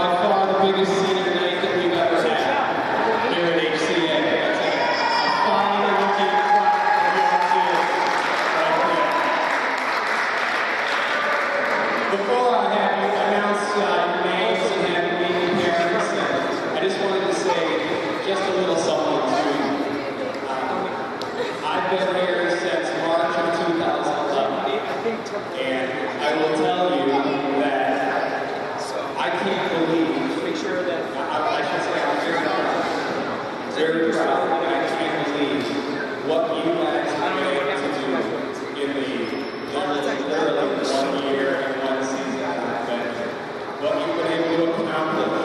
by far the biggest senior night that we've ever had here at HCA. That's a fine-looking crowd of young kids right there. Before I have you announce your names and have you meet your parents, I just wanted to say just a little something to you. I've been here since March of 2011, and I will tell you that I can't believe, I should say I'm very proud, and I can't believe what you guys have been able to do in the literally 1 year and 1 season I've been here. What you've been able to accomplish.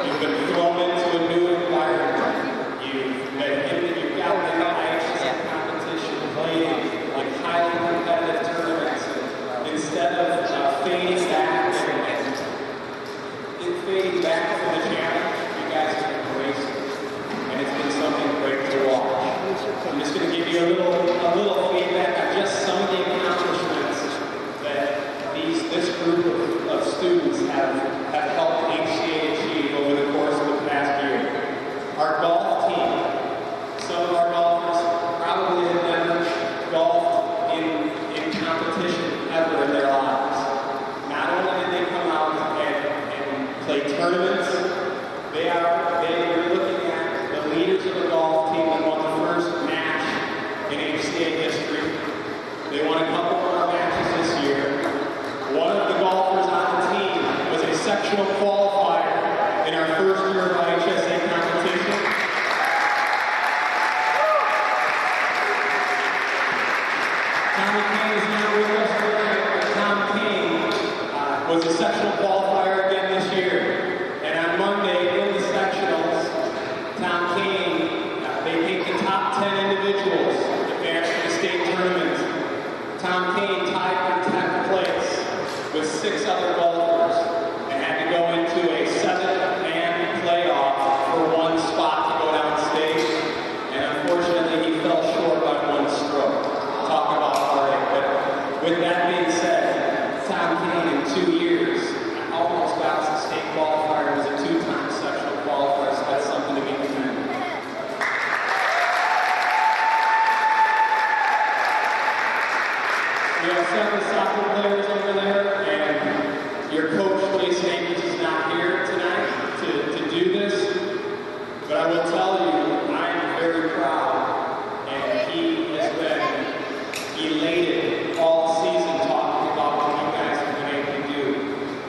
You've been thrown into a new environment. You've gotten into IHS competition, playing like highly competitive tournaments. Instead of fading back from the challenge, you guys have embraced it, and it's been something great to watch. I'm just going to give you a little feedback on just some of the accomplishments that this group of students have helped HCA achieve over the course of the past year. Our golf team, some of our golfers probably have never golfed in competition ever in their lives. Not only did they come out and play tournaments, we're looking at the leaders of the golf team that won the first match in HCA history. They won a couple more matches this year. One of the golfers on the team was a sectional qualifier in our first year of IHSA competition. Tommy Kane is now with us today. Tom Kane was a sectional qualifier again this year. And on Monday, in the sectionals, Tom Kane, they picked the top 10 individuals to advance to the state tournament. Tom Kane tied for 10th place with 6 other golfers and had to go into a 7-man playoff for 1 spot to go downstate. And unfortunately, he fell short by 1 stroke. Talk about heartache. But with that being said, Tom Kane in 2 years almost got us a state qualifier. He was a 2-time sectional qualifier, so that's something to be commended. We have 7 soccer players over there, and your coach, Jason Akins, is not here tonight to do this. But I will tell you, I am very proud, and he has been elated all season talking about what you guys have been able to do.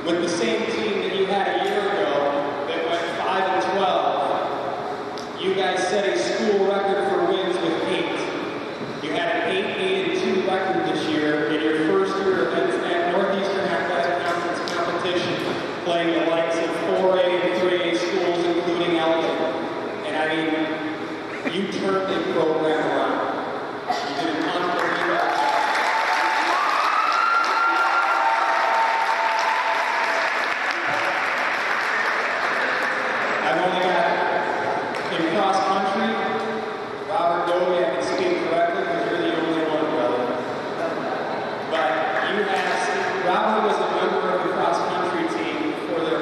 With the same team that you had a year ago that went 5-12, you guys set a school record for wins with 8. You had an 8-2 record this year in your first year at Northeastern Athletic Conference competition, playing the likes of 4A and 3A schools, including Elgin. And I mean, you turned the program around. You did an unbelievable job. I've only got in cross country, Robert Doby, I can speak correctly because you're the only one, brother. But Robert was a member of the cross country team for their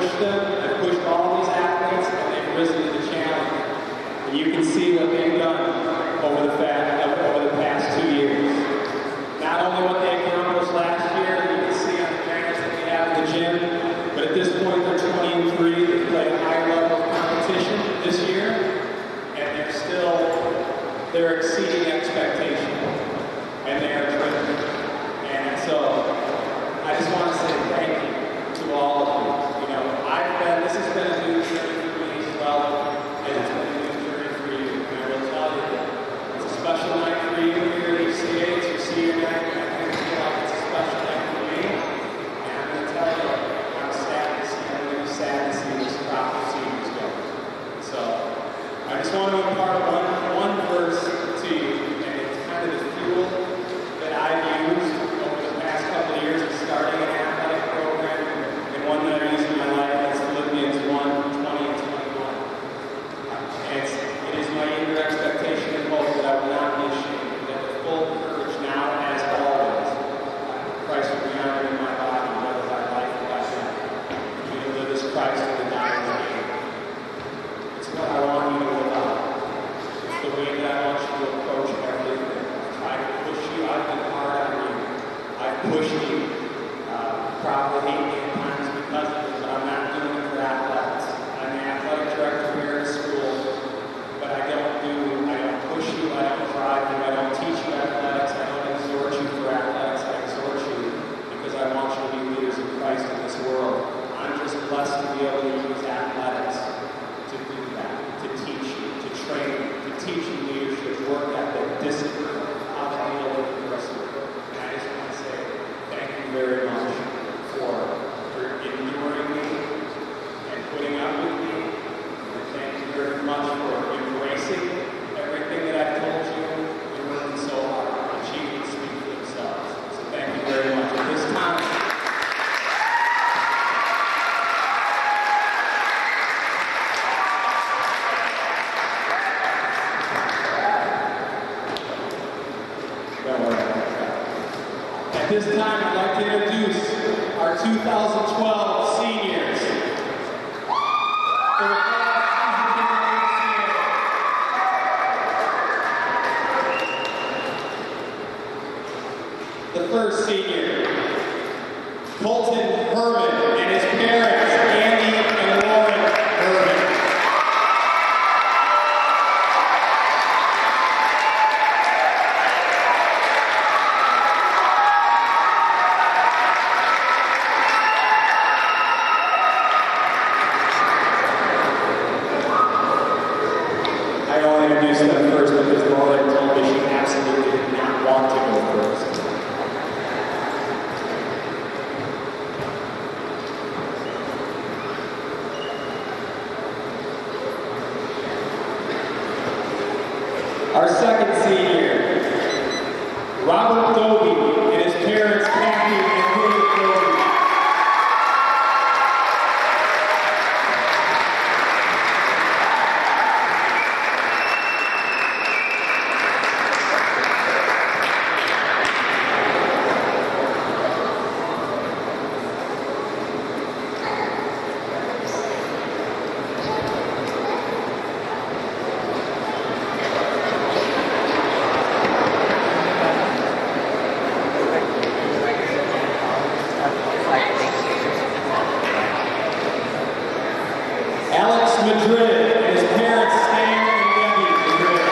pushed them, I've pushed all these athletes, and they've risen to the challenge. And you can see what they've done over the past 2 years. Not only what they accomplished last year, you can see on the banners that we have in the gym, but at this point they're 20-3. They've played a high level of competition this year, and they're exceeding expectation, and they are driven. And so I just want to say thank you to all of you. You know, this has been a new journey for me as well, and it's been a new journey for you. And I will tell you that it's a special night for you here at ECA. It's your senior night, and I feel like it's a special night for me. And I'm going to tell you, I'm really sad to see this crop of seniors go. So I just want to impart one verse to you, and it's kind of the fuel that I've used over the past couple of years of starting an athletic program, and one that I use in my life. It's Philippians 1:20 and 21. It is my eager expectation and hope that I will not be ashamed, that with full courage now, as always, Christ will be honored in my body, whether by life or by death. You to live as Christ in the dying day. It's what I want you to live out. It's the way that I want you to approach everything. I push you. I've been hard on you. I've pushed you. Probably hate me at times because of it, but I'm not doing it for athletics. I'm the athletic director here at school, but I don't push you, I don't drive you, I don't teach you athletics, I don't exhort you for athletics, I exhort you because I want you to be leaders in Christ in this world. I'm just blessed to be able to use athletics to do that, to teach you, to train you, to teach you leadership, work ethic, discipline, how to deal with adversity. And I just want to say thank you very much for enduring me and putting up with me. And thank you very much for embracing everything that I've told you and working so hard. Achievements speak for themselves. So thank you very much. At this time, I'd like to introduce our 2012 seniors. The first senior, Colton Herman and his parents, Andy and Lauren Herman. Introduce them first because Lauren told me she absolutely did not want to go first. Our second senior, Robert Dobie and his parents, Kathy and David Dobie. Madrid and his parents, Stan and Debbie Madrid.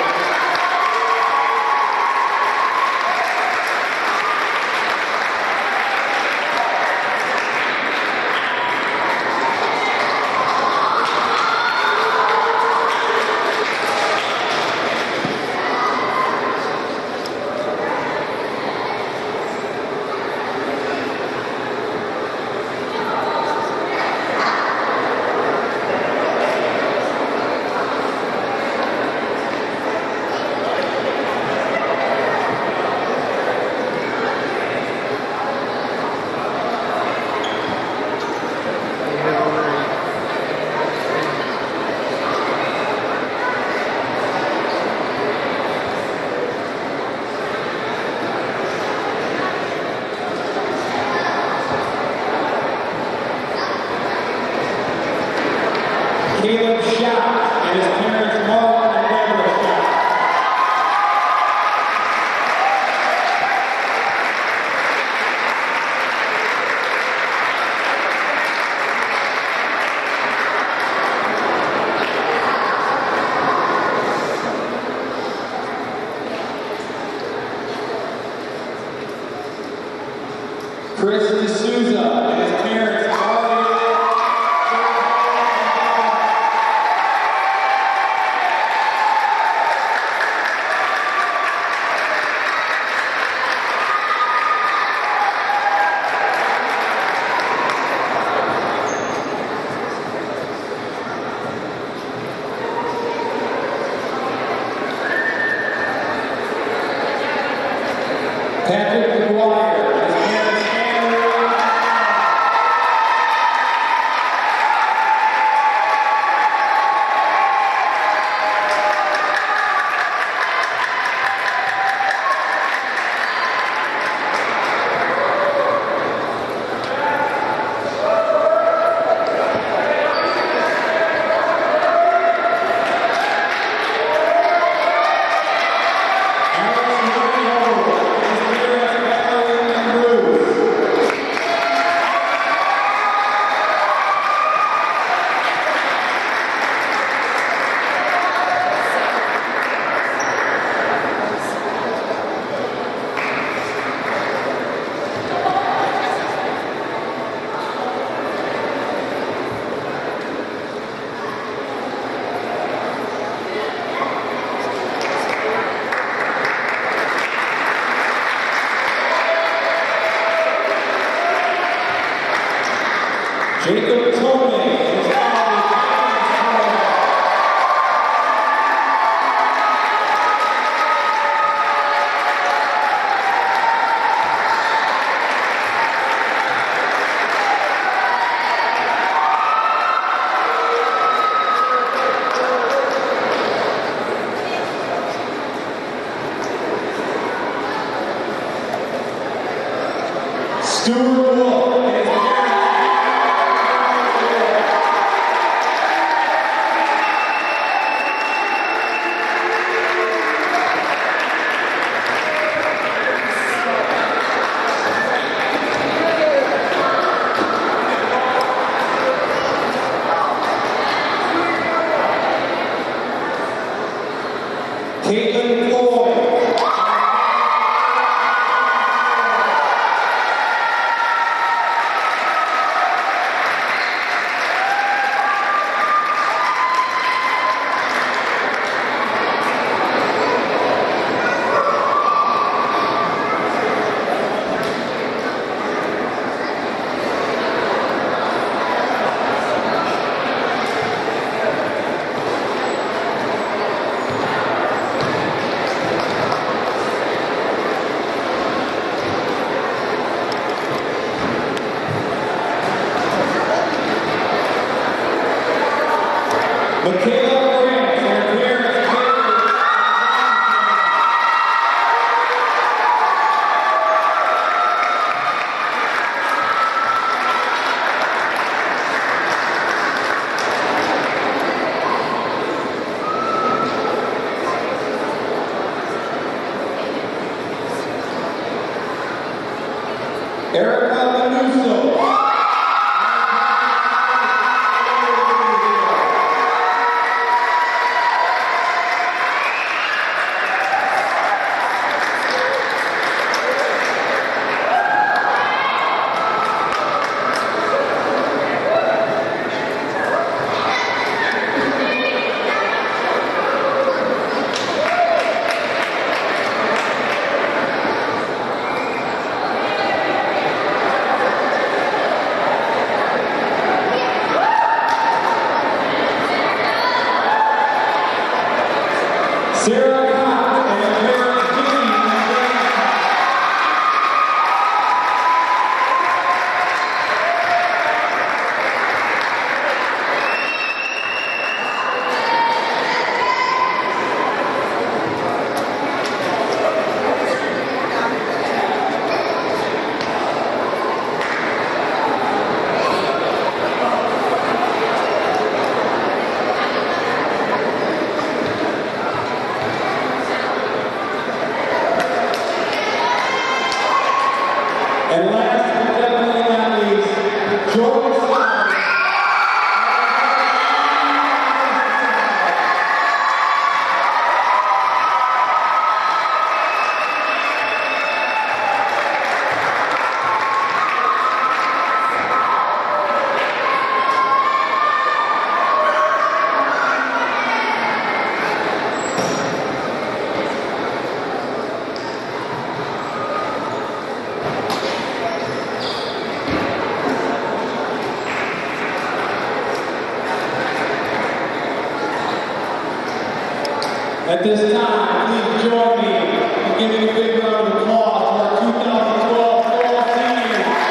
At this time, please join me in giving a big round of applause to our 2012 fall seniors.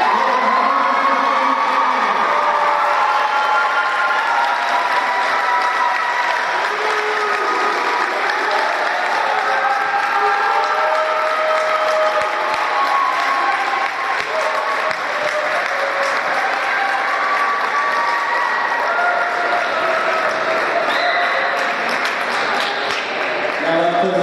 Now let's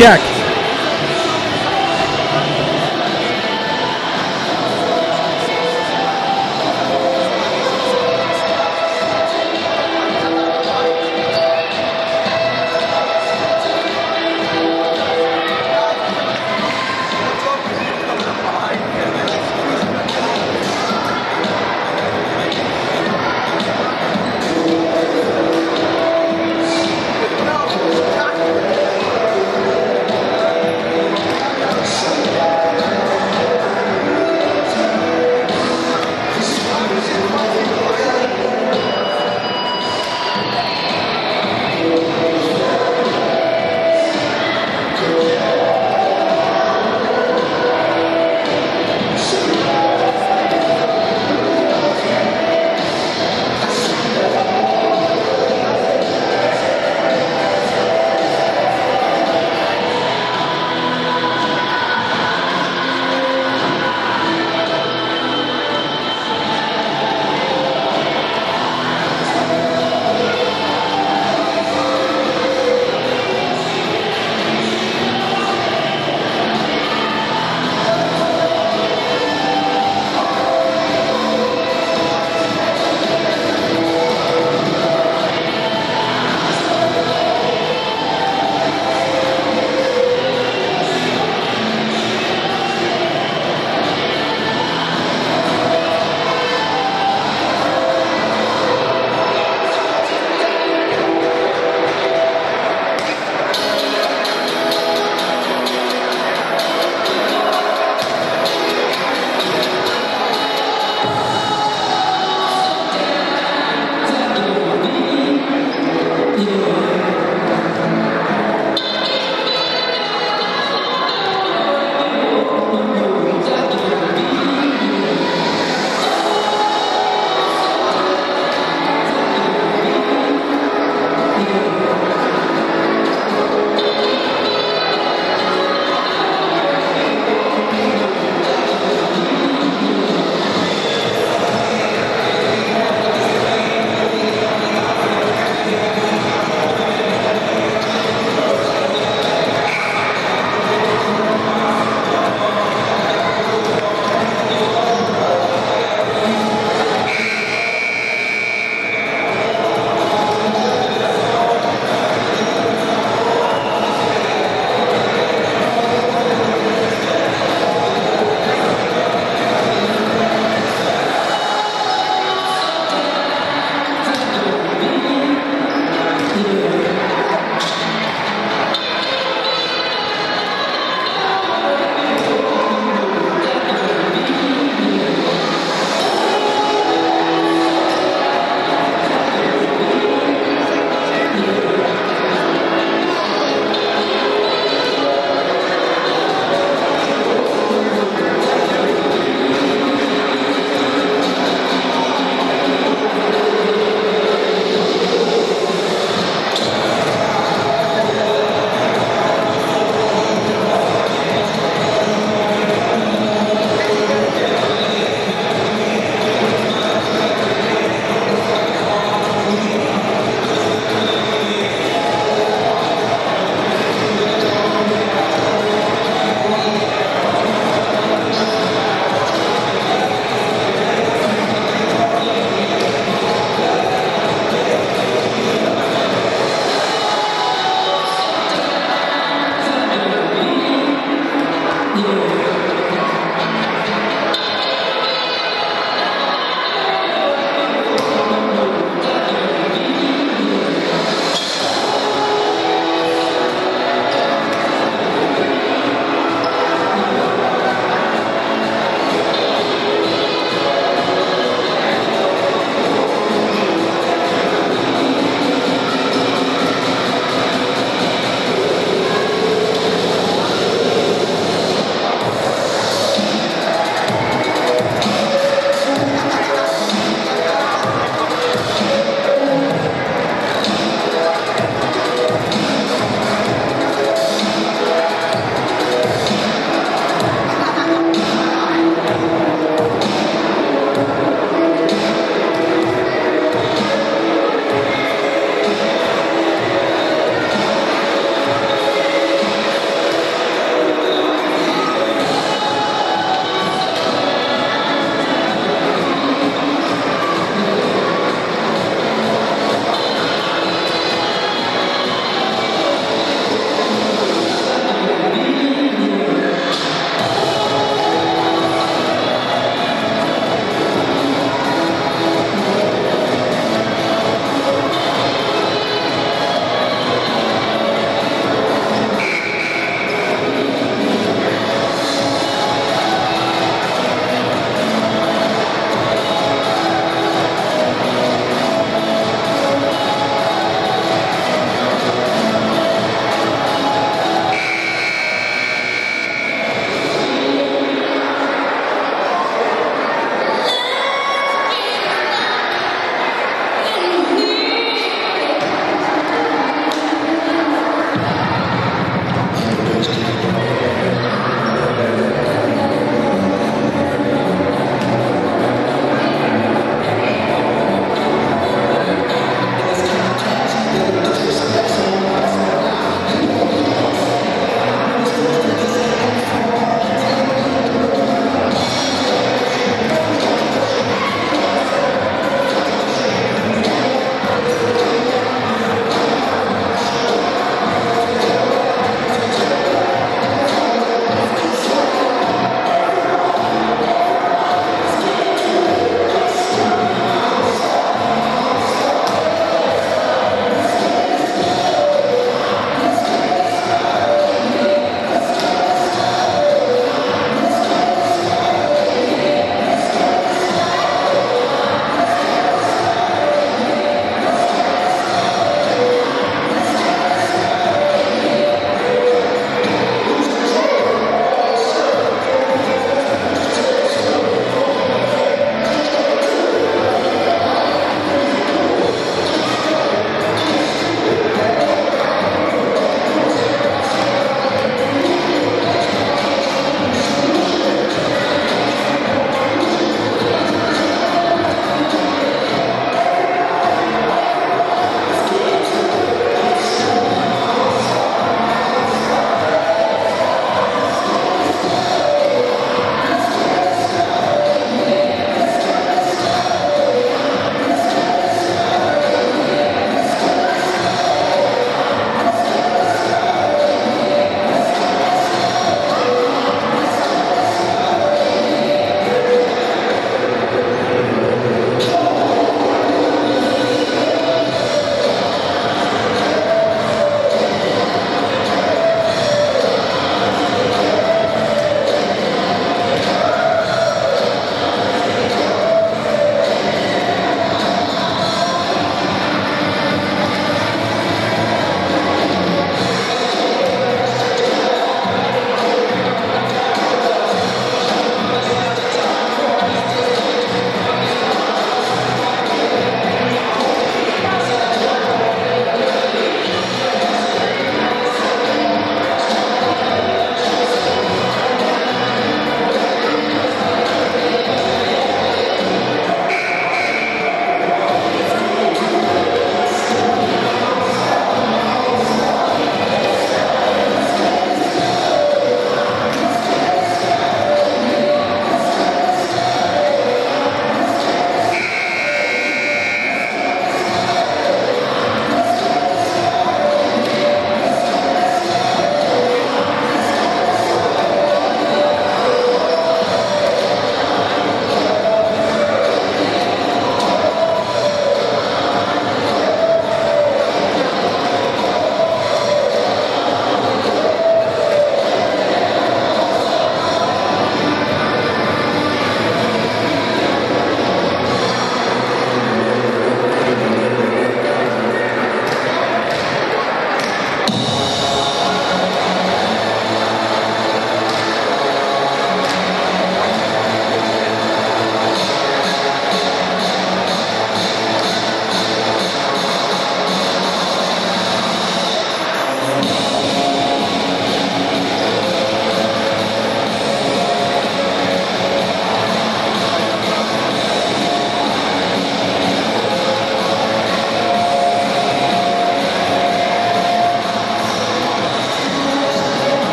check.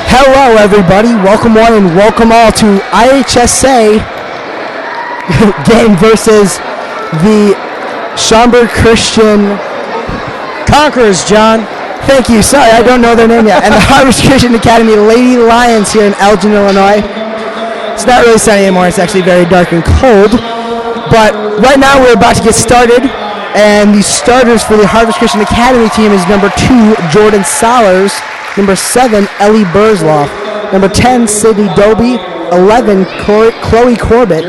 Hello, everybody. Welcome one and welcome all to IHSA game versus the Schaumburg Christian Conquerors, John. Thank you. Sorry, I don't know their name yet. And the Harvest Christian Academy Lady Lions here in Elgin, Illinois. It's not really sunny anymore. It's actually very dark and cold. But right now we're about to get started. And the starters for the Harvest Christian Academy team is number 2, Jordan Solers. Number 7, Ellie Burzloff. Number 10, Sydney Doby. 11, Chloe Corbett.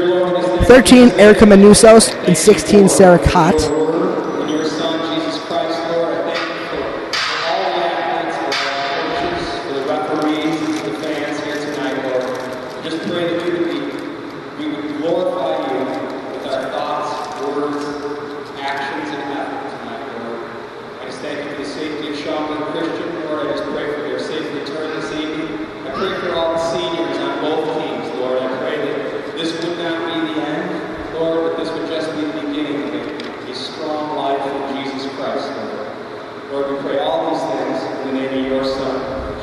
13, Erica Manusos. And 16, Sarah Cott. In your Son, Jesus Christ, Lord, I thank you for all the athletes, for our coaches, for the referees, for the fans here tonight, Lord. I just pray that we would glorify you with our thoughts, words, actions, and effort tonight, Lord. I just thank you for the safety of Schaumburg Christian, Lord. I just pray for their safe return this evening. I pray for all the seniors on both teams, Lord. I pray that this would not be the end, Lord, but this would just be the beginning of a strong life in Jesus Christ, Lord. Lord, we pray all these things in the name of your Son,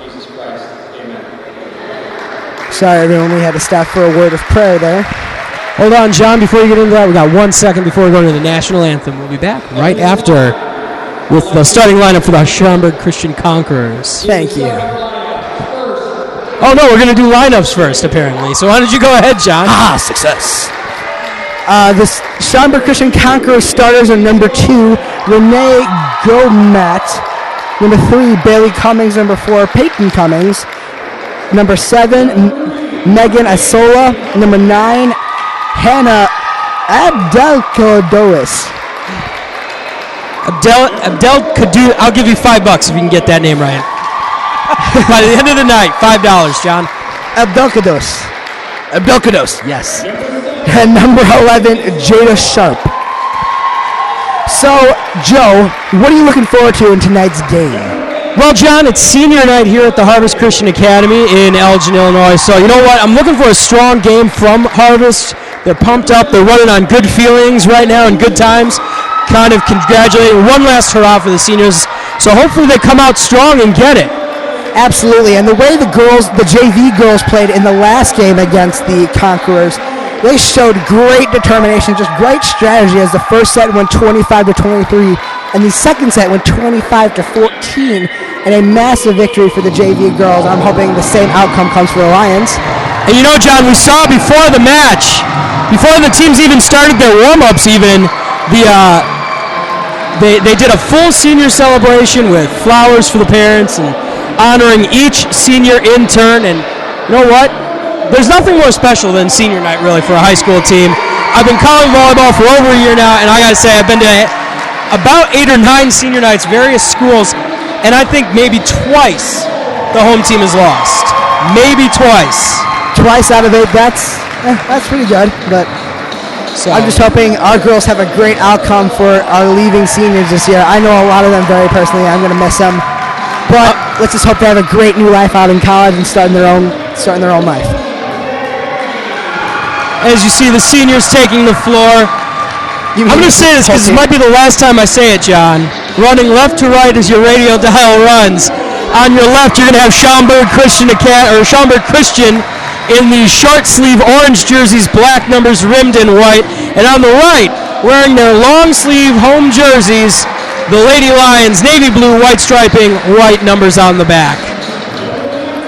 Jesus Christ. Amen. Sorry, everyone. We had to stop for a word of prayer there. Hold on, John, before you get into that, we got 1 second before we go into the national anthem. We'll be back right after with the starting lineup for the Schaumburg Christian Conquerors. Thank you. Oh, no, we're going to do lineups first, apparently. So why don't you go ahead, John? Success. The Schaumburg Christian Conquerors starters are number 2, Renee Gomet. Number 3, Bailey Cummings. Number 4, Peyton Cummings. Number 7, Megan Asola. Number 9, Hannah Abdelkadois. Abdelkadois. I'll give you $5 if you can get that name right. By the end of the night, $5, John. Abdelkados, yes. And number 11, Jada Sharp. So, Joe, what are you looking forward to in tonight's game? Well, John, it's senior night here at the Harvest Christian Academy in Elgin, Illinois. So, you know what? I'm looking for a strong game from Harvest. They're pumped up. They're running on good feelings right now and good times. Kind of congratulating. One last hurrah for the seniors. So, hopefully they come out strong and get it. Absolutely, and the way the JV girls played in the last game against the Conquerors, they showed great determination, just great strategy as the first set went 25-23, and the second set went 25-14, and a massive victory for the JV girls. I'm hoping the same outcome comes for the Lions. And you know, John, we saw before the match, before the teams even started their warm-ups even, they did a full senior celebration with flowers for the parents and honoring each senior in turn, and you know what? There's nothing more special than senior night, really, for a high school team. I've been calling volleyball for over a year now, and I gotta say, I've been to about 8 or 9 senior nights, various schools, and I think maybe twice the home team has lost. Maybe twice. Twice out of 8, that's pretty good, but so I'm just hoping our girls have a great outcome for our leaving seniors this year. I know a lot of them very personally. I'm gonna miss them. But let's just hope they have a great new life out in college and starting their own life. As you see the seniors taking the floor, I'm going to say this because it might be the last time I say it, John. Running left to right as your radio dial runs. On your left, you're going to have Schaumburg Christian in the short sleeve orange jerseys, black numbers rimmed in white. And on the right, wearing their long sleeve home jerseys, the Lady Lions, navy blue, white striping, white numbers on the back.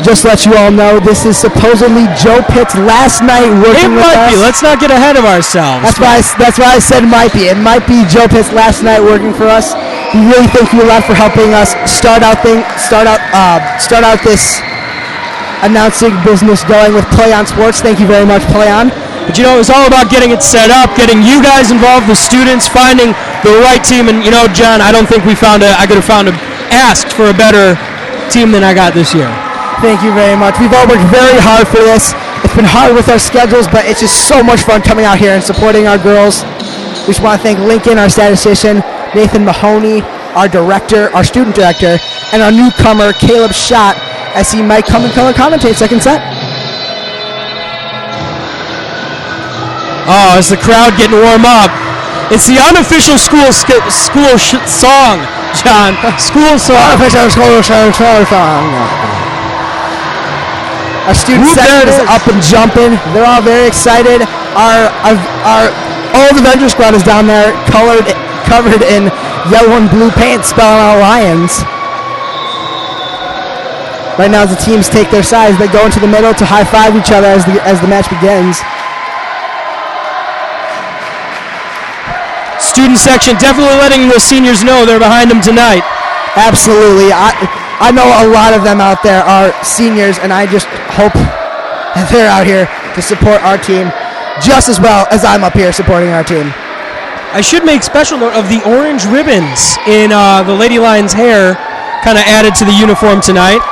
Just let you all know, this is supposedly Joe Pitt's last night working with us. It might be. Let's not get ahead of ourselves. That's why I said might be. It might be Joe Pitt's last night working for us. We really thank you a lot for helping us start out this announcing business going with Play On Sports. Thank you very much, Play On. But you know, it was all about getting it set up, getting you guys involved, the students, finding the right team. And you know, John, I don't think I could have asked for a better team than I got this year. Thank you very much. We've all worked very hard for this. It's been hard with our schedules, but it's just so much fun coming out here and supporting our girls. We just want to thank Lincoln, our statistician, Nathan Mahoney, our director, our student director, and our newcomer, Caleb Schott, as he might come and color commentate second set. Oh, it's the crowd getting warm up. It's the unofficial school song, John. School song. Unofficial school song. Our student section is up and jumping. They're all very excited. Our old Avenger squad is down there, covered in yellow and blue paint, spelling out Lions. Right now, as the teams take their sides, they go into the middle to high-five each other as the match begins. Student section definitely letting the seniors know they're behind them tonight. Absolutely. I know a lot of them out there are seniors, and I just hope that they're out here to support our team just as well as I'm up here supporting our team. I should make special note of the orange ribbons in the Lady Lions' hair, kind of added to the uniform tonight.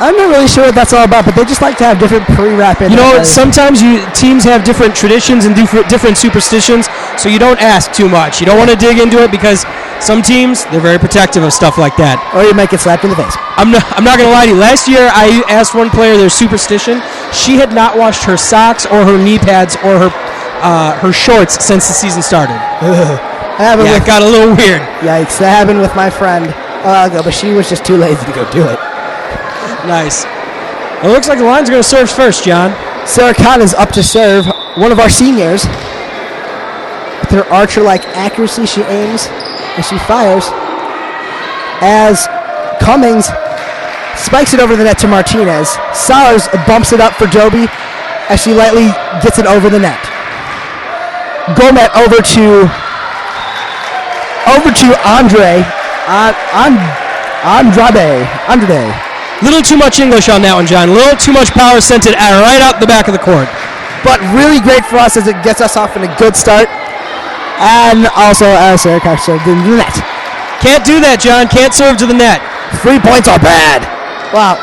I'm not really sure what that's all about, but they just like to have different pre-wrap in. You know, sometimes teams have different traditions and different superstitions, so you don't ask too much. You don't want to dig into it because some teams, they're very protective of stuff like that. Or you might get slapped in the face. I'm not going to lie to you. Last year, I asked one player their superstition. She had not washed her socks or her knee pads or her shorts since the season started. It got a little weird. Yikes, that happened with my friend a while ago, but she was just too lazy to go do it. Nice. It looks like the Lions are going to serve first, John. Sarah Kahn is up to serve, one of our seniors. With her archer-like accuracy, she aims and she fires as Cummings spikes it over the net to Martinez. Sowers bumps it up for Doby as she lightly gets it over the net. Gomet over to Andrade. Little too much English on that one, John. Little too much power sent it right out the back of the court. But really great for us as it gets us off in a good start. And also as Sarah Kahn served in the net. Can't do that, John. Can't serve to the net. 3 points are bad. Wow,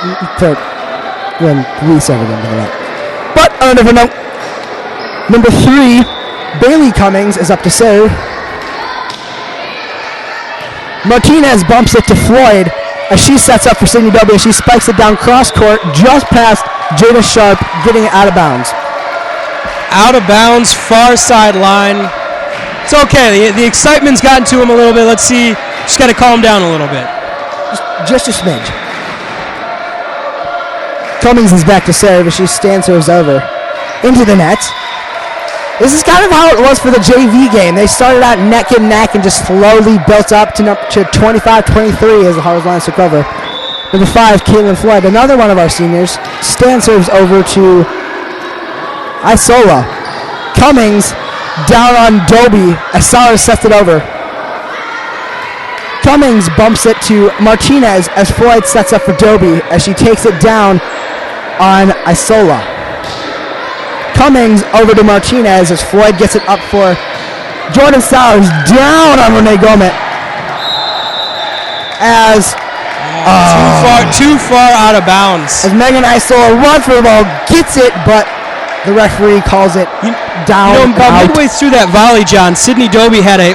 when we serve into the net. But on a different note, number 3, Bailey Cummings is up to serve. Martinez bumps it to Floyd as she sets up for Sydney W. She spikes it down cross court just past Jada Sharp, getting it out of bounds. Out of bounds, far sideline. It's okay. The excitement's gotten to him a little bit. Let's see. Just got to calm down a little bit. Just a smidge. Cummings is back to serve as she serves over into the net. This is kind of how it was for the JV game. They started out neck and neck and just slowly built up to 25-23 as the Harvard Lions took over. Number 5, Caitlin Floyd, another one of our seniors, serves over to Isola. Cummings down on Doby as Sowers sets it over. Cummings bumps it to Martinez as Floyd sets up for Doby as she takes it down on Isola. Cummings over to Martinez as Floyd gets it up for Jordan Sowers, down on Renee Gomet as too far out of bounds. As Megan Isola runs for the ball, gets it, but the referee calls it down. You know, about midway through that volley, John, Sydney Doby had a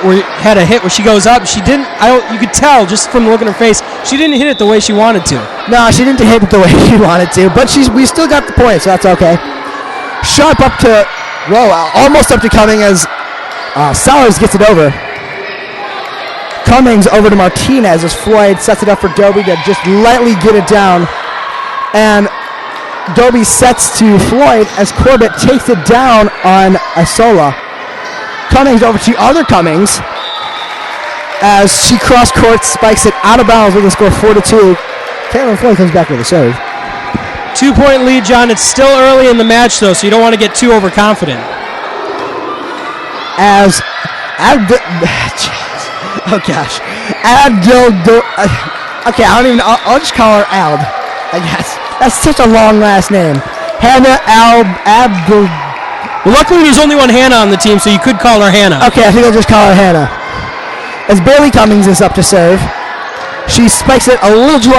hit where she goes up. She didn't. You could tell just from the look in her face, she didn't hit it the way she wanted to. No, she didn't hit it the way she wanted to, but we still got the point, so that's okay. Sharp up to, almost up to Cummings as Sowers gets it over. Cummings over to Martinez as Floyd sets it up for Doby to just lightly get it down. And Doby sets to Floyd as Corbett takes it down on Isola. Cummings over to other Cummings as she cross-court spikes it out of bounds with a score 4-2. Caitlin Floyd comes back with a serve. 2-point lead, John. It's still early in the match, though, so you don't want to get too overconfident. As I'll just call her Ald, I guess. That's such a long last name. Hannah Abdul. Well, luckily there's only one Hannah on the team, so you could call her Hannah. Okay, I think I'll just call her Hannah. As Bailey Cummings is up to serve, she spikes it a little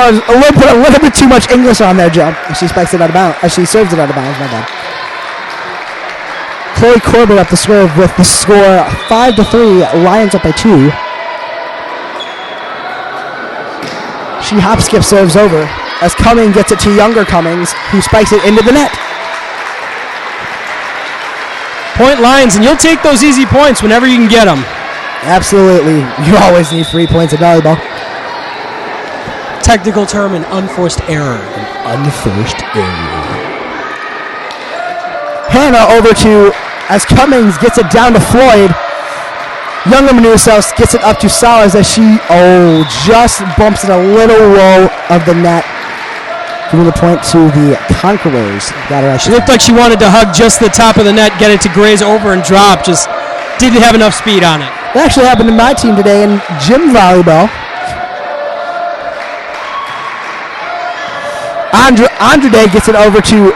bit too much English on there, Joe. She spikes it out of bounds. She serves it out of bounds. My bad. Chloe Corbett up the serve with the score 5-3. Lions up by 2. She hop skip serves over as Cummings gets it to younger Cummings, who spikes it into the net. Point Lions, and you'll take those easy points whenever you can get them. Absolutely. You always need 3 points in volleyball. Technical term, an unforced error. An unforced error. Hannah over to, as Cummings gets it down to Floyd. Younger Manusos gets it up to Salas as she, just bumps it a little low of the net. Giving the point to the Conquerors. She looked like she wanted to hug just the top of the net, get it to graze over and drop. Just didn't have enough speed on it. That actually happened to my team today in gym volleyball. Andrade gets it over to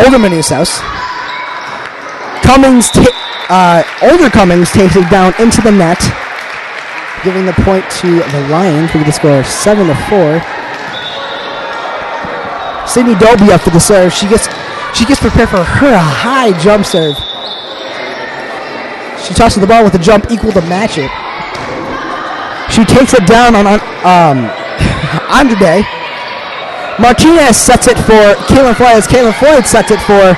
older Manusos. Older Cummings takes it down into the net, giving the point to the Lions, who get the score 7-4. Sydney Dobie up for the serve. She gets prepared for her high jump serve. She tosses the ball with a jump equal to match it. She takes it down on Andrade. Martinez sets it for Caitlin Floyd. Caitlin Floyd sets it for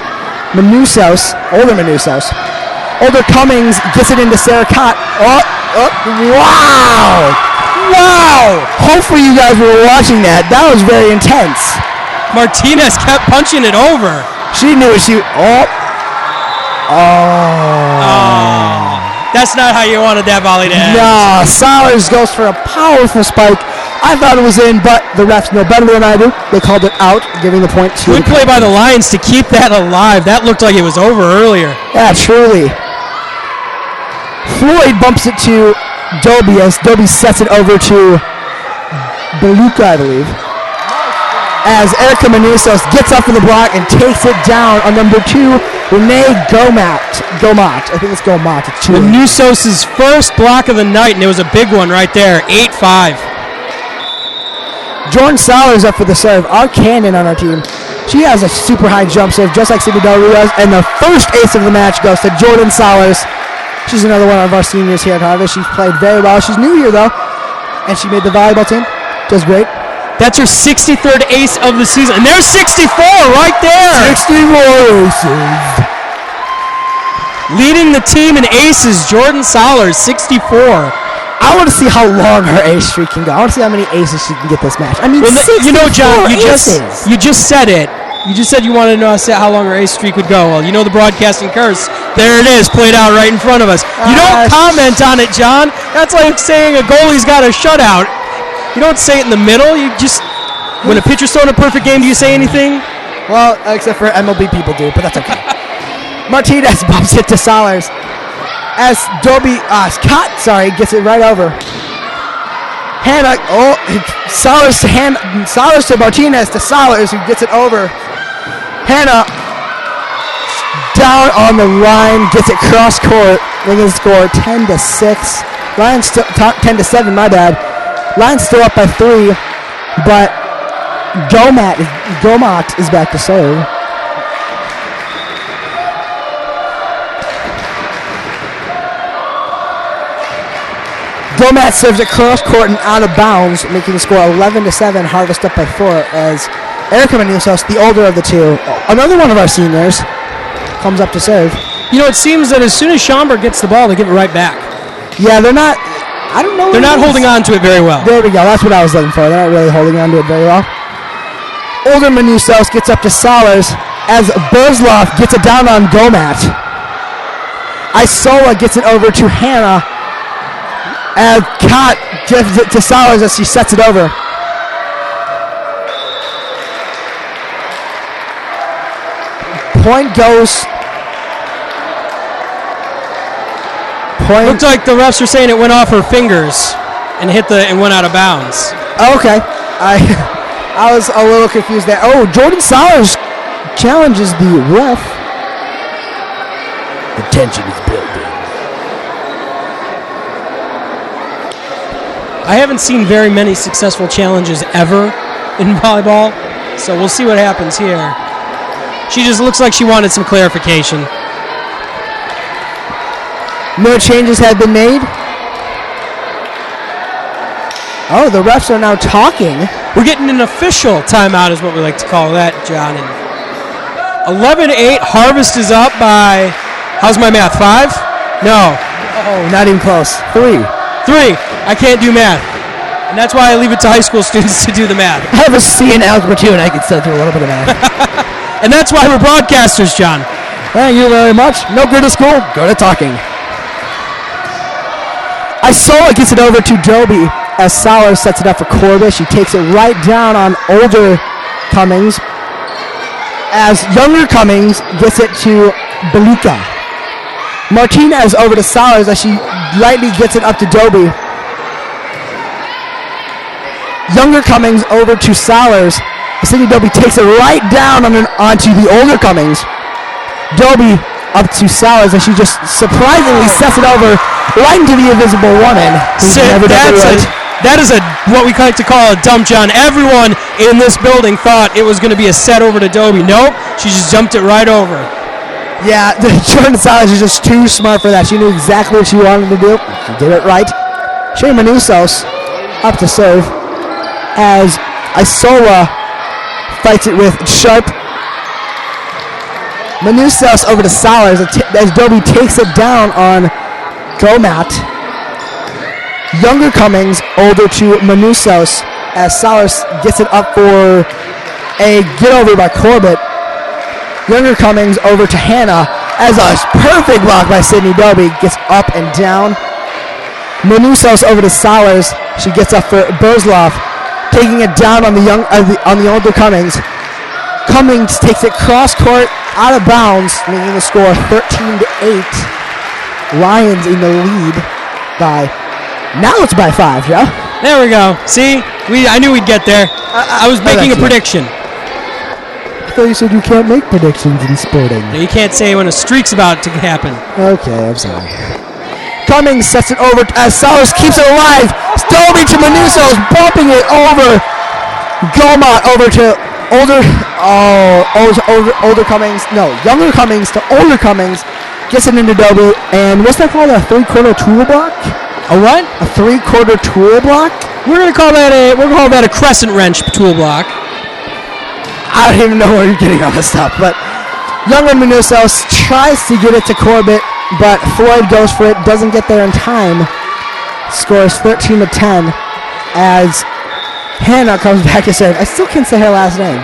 Manusos, older Manusos. Older Cummings gets it into Sarah Cott. Wow! Hopefully you guys were watching that. That was very intense. Martinez kept punching it over. She knew it. That's not how you wanted that volley to end. No, Salas goes for a powerful spike. I thought it was in, but the refs know better than I do. They called it out, giving the point to... Good play by the Lions to keep that alive. That looked like it was over earlier. Yeah, truly. Floyd bumps it to Dobie as Dobie sets it over to Beluca, I believe. As Erica Manusos gets up for the block and takes it down on number 2, Renee Gomat. I think it's Gomat. It's 2. Manusos' first block of the night, and it was a big one right there, 8-5. Jordan Salas up for the serve. Our cannon on our team. She has a super high jump serve, just like Sydney Del Rio. And the first ace of the match goes to Jordan Salas. She's another one of our seniors here at Harvest. She's played very well. She's new here, though. And she made the volleyball team. Does great. That's her 63rd ace of the season. And there's 64 right there. 64 aces. Leading the team in aces, Jordan Salas, 64. I want to see how long her ace streak can go. I want to see how many aces she can get this match. I mean, John, you aces. just said it. You just said you wanted to know how long her ace streak would go. Well, you know the broadcasting curse. There it is, played out right in front of us. You don't comment on it, John. That's like saying a goalie's got a shutout. You don't say it in the middle. You just, when a pitcher's throwing a perfect game, do you say anything? Well, except for MLB people do, but that's okay. Martinez bumps it to Salas. As Scott gets it right over. Hannah, Salas to Martinez to Salas, who gets it over. Hannah down on the line, gets it cross court, making the score 10-6. Lions still 10-7, my bad. Lions still up by 3, but Gomat is back to serve. Gomat serves it cross court and out of bounds, making the score 11-7. Harvest up by 4 as Erica Manusos, the older of the two, another one of our seniors, comes up to serve. You know, it seems that as soon as Schaumburg gets the ball, they give it right back. Yeah, they're not. I don't know. They're not holding on to it very well. There we go. That's what I was looking for. They're not really holding on to it very well. Older Manusos gets up to Salas as Burzloff gets it down on Gomat. Isola gets it over to Hannah. And Cott gives it to Salas as she sets it over. Point goes. Looked like the refs were saying it went off her fingers and and went out of bounds. Okay. I was a little confused there. Oh, Jordan Salas challenges the ref. The tension is building. I haven't seen very many successful challenges ever in volleyball, so we'll see what happens here. She just looks like she wanted some clarification. No changes have been made. Oh, the refs are now talking. We're getting an official timeout is what we like to call that, John. And 11-8, Harvest is up by, how's my math, 5? No. Oh, not even close. 3. I can't do math. And that's why I leave it to high school students to do the math. I have a C in algebra too, and I can still do a little bit of math. And that's why we're broadcasters, John. Thank you very much. No good to school, go to talking. Isola gets it over to Doby as Soler sets it up for Corbett. She takes it right down on older Cummings as younger Cummings gets it to Belika. Martinez over to Solers as she lightly gets it up to Doby. Younger Cummings over to Solers. Sydney Doby takes it right down onto the older Cummings. Doby up to Solers as she just surprisingly sets it over right into the invisible woman. That is what we like to call a dump, John. Everyone in this building thought it was going to be a set over to Doby. Nope, she just jumped it right over. Yeah, Jordan Solers is just too smart for that. She knew exactly what she wanted to do. She did it right. Shea Manusos up to serve as Isola fights it with Sharp. Manusos over to Solers as Doby takes it down on Gomat. Younger Cummings over to Manusos as Solers gets it up for a get over by Corbett. Younger Cummings over to Hannah as a perfect block by Sydney Doby gets up and down. Manusos over to Solers. She gets up for Burzloff, taking it down on the older Cummings. Cummings takes it cross court out of bounds, making the score 13-8. Lions in the lead by, now it's by 5, Joe. There we go. See, I knew we'd get there. I was making a prediction. I thought you said you can't make predictions in sporting. No, you can't say when a streak's about to happen. Okay, I'm sorry. Cummings sets it over as Solers keeps it alive. Doby to Manusos, bumping it over. Gomot over to older Cummings. No, younger Cummings to older Cummings. Gets it into Doby, and what's that called? A three-quarter tool block? A what? A three-quarter tool block? We're gonna call that a crescent wrench tool block. I don't even know where you're getting all this stuff, but younger Manusos tries to get it to Corbett, but Floyd goes for it, doesn't get there in time. Scores 13-10 as Hannah comes back to serve. I still can't say her last name.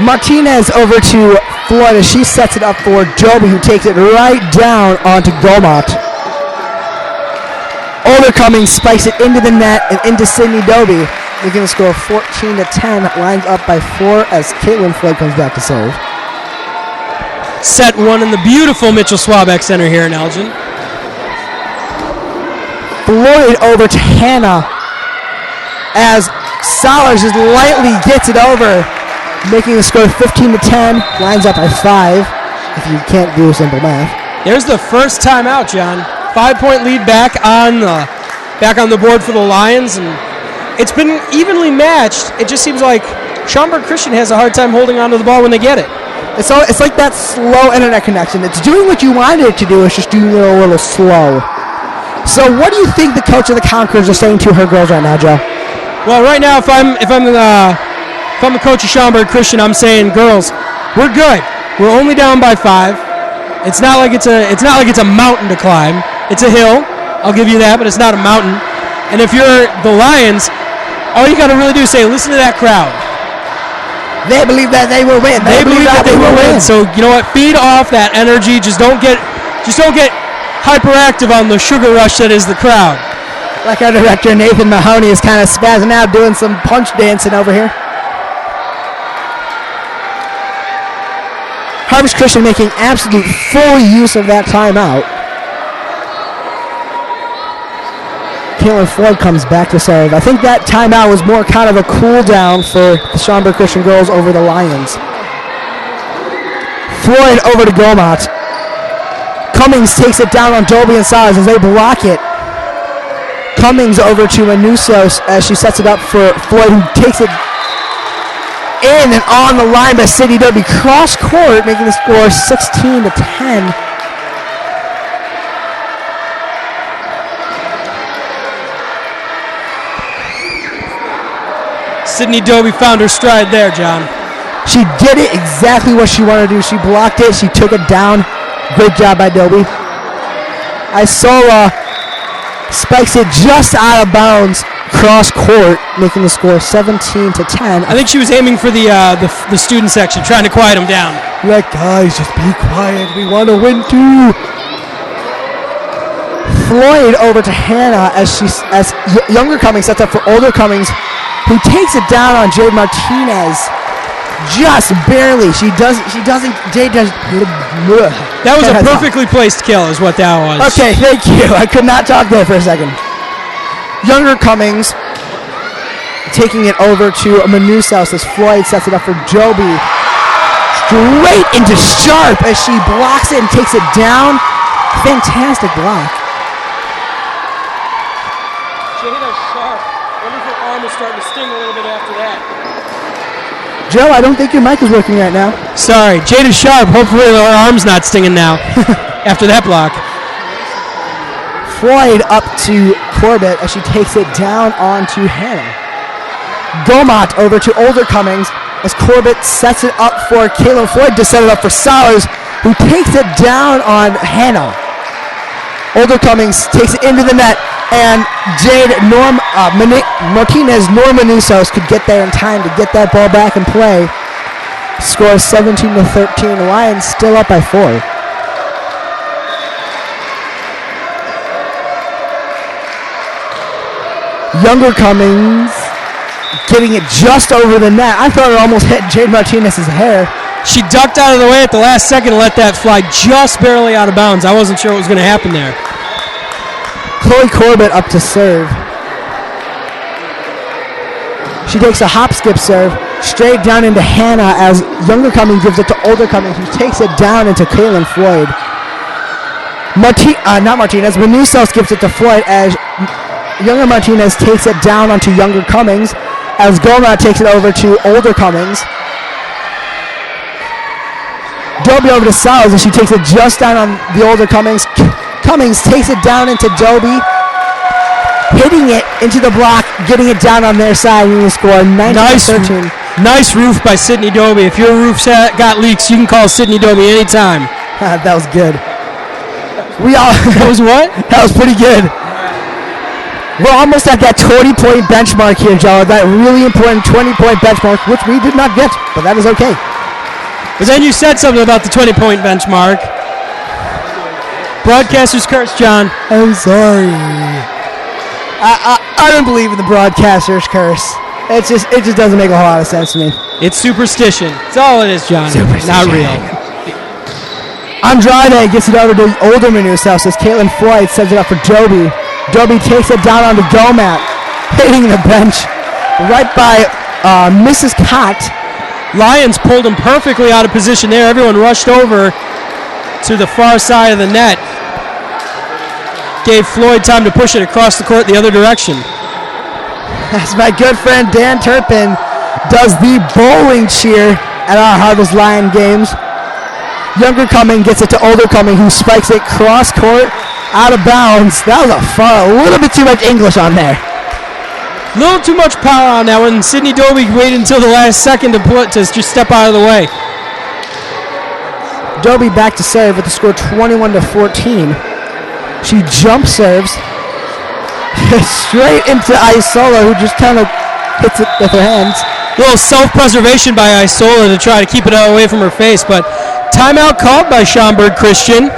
Martinez over to Floyd as she sets it up for Doby, who takes it right down onto Gomot. Older Cummings spikes it into the net and into Sydney Doby. They're going to score 14-10. Lines up by 4 as Caitlin Floyd comes back to serve. Set one in the beautiful Mitchell Swaback Center here in Elgin. Floyd over to Hannah as Solers just lightly gets it over, making the score 15-10. Lines up by 5 if you can't do simple math. There's the first time out, John. 5-point lead back on the board for the Lions, and it's been evenly matched. It just seems like Schaumburg Christian has a hard time holding onto the ball when they get it. It's like that slow internet connection. It's doing what you wanted it to do. It's just doing it a little slow. So what do you think the coach of the Conquerors are saying to her girls right now, Joe? Well, right now, if I'm the coach of Schaumburg Christian, I'm saying, girls, we're good. We're only down by 5. It's not like it's a mountain to climb. It's a hill. I'll give you that, but it's not a mountain. And if you're the Lions, all you got to really do is say, listen to that crowd. They believe that they will win. They believe that they will win. So you know what? Feed off that energy. Just don't get hyperactive on the sugar rush that is the crowd. Like our director Nathan Mahoney is kind of spazzing out, doing some punch dancing over here. Harvest Christian making absolute full use of that timeout. Caitlin Floyd comes back to serve. I think that timeout was more kind of a cool down for the Schaumburg Christian girls over the Lions. Floyd over to Gomot. Cummings takes it down on Doby and Solers as they block it. Cummings over to Manusos as she sets it up for Floyd, who takes it in and on the line by Sydney Doby. Cross court, making the score 16-10. Sydney Doby found her stride there, John. She did it exactly what she wanted to do. She blocked it. She took it down. Great job by Doby. Isola spikes it just out of bounds cross court, making the score 17-10. I think she was aiming for the student section, trying to quiet them down. Like, guys, just be quiet. We want to win too. Floyd over to Hannah as younger Cummings sets up for older Cummings, who takes it down on Jade Martinez. Just barely. Jade does. That was a perfectly placed kill, is what that was. Okay, thank you. I could not talk there for a second. Younger Cummings taking it over to Manusos as Floyd sets it up for Joby. Straight into Sharp as she blocks it and takes it down. Fantastic block. Jada Sharp. I wonder if her arm is starting to sting a little bit after that. Joe, I don't think your mic is working right now. Sorry, Jada Sharp. Hopefully her arm's not stinging now after that block. Floyd up to Corbett as she takes it down onto Hannah. Gomot over to older Cummings as Corbett sets it up for Caleb Floyd to set it up for Sowers, who takes it down on Hannah. Older Cummings takes it into the net, and Martinez Normanusos could get there in time to get that ball back in play. Score 17-13. Lions still up by 4. Younger Cummings getting it just over the net. I thought it almost hit Jade Martinez's hair. She ducked out of the way at the last second and let that fly just barely out of bounds. I wasn't sure what was going to happen there. Chloe Corbett up to serve. She takes a hop skip serve straight down into Hannah as younger Cummings gives it to older Cummings, who takes it down into Kaylin Floyd. Manusos gives it to Floyd as younger Martinez takes it down onto younger Cummings as Goma takes it over to older Cummings. Dobie over to Sowers as she takes it just down on the older Cummings. Cummings takes it down into Dobie, hitting it into the block, getting it down on their side, and we score 19-13. Nice roof by Sydney Dobie. If your roof's got leaks, you can call Sydney Dobie anytime. That was good. That was what? That was pretty good. We're almost at that 20-point benchmark here, Joe. That really important 20-point benchmark, which we did not get, but that is okay. But then you said something about the 20-point benchmark. Broadcaster's curse, John. I'm sorry. I don't believe in the broadcaster's curse. It just doesn't make a whole lot of sense to me. It's superstition. It's all it is, John. Not real. Andrade gets it over to older Manusos as Caitlin Floyd sets it up for Dobie. Dobie takes it down onto Gomat, hitting the bench right by Mrs. Cott. Lions pulled him perfectly out of position there. Everyone rushed over to the far side of the net. Gave Floyd time to push it across the court the other direction. As my good friend Dan Turpin does the bowling cheer at our Harvest Lion games. Younger Cumming gets it to older Cumming, who spikes it cross court out of bounds. That was a little bit too much English on there. A little too much power on that one. Sydney Dobie waited until the last second to just step out of the way. Dobie back to serve with the score 21-14. She jump serves straight into Isola, who just kind of hits it with her hands. A little self-preservation by Isola to try to keep it away from her face, but timeout called by Schaumburg Christian.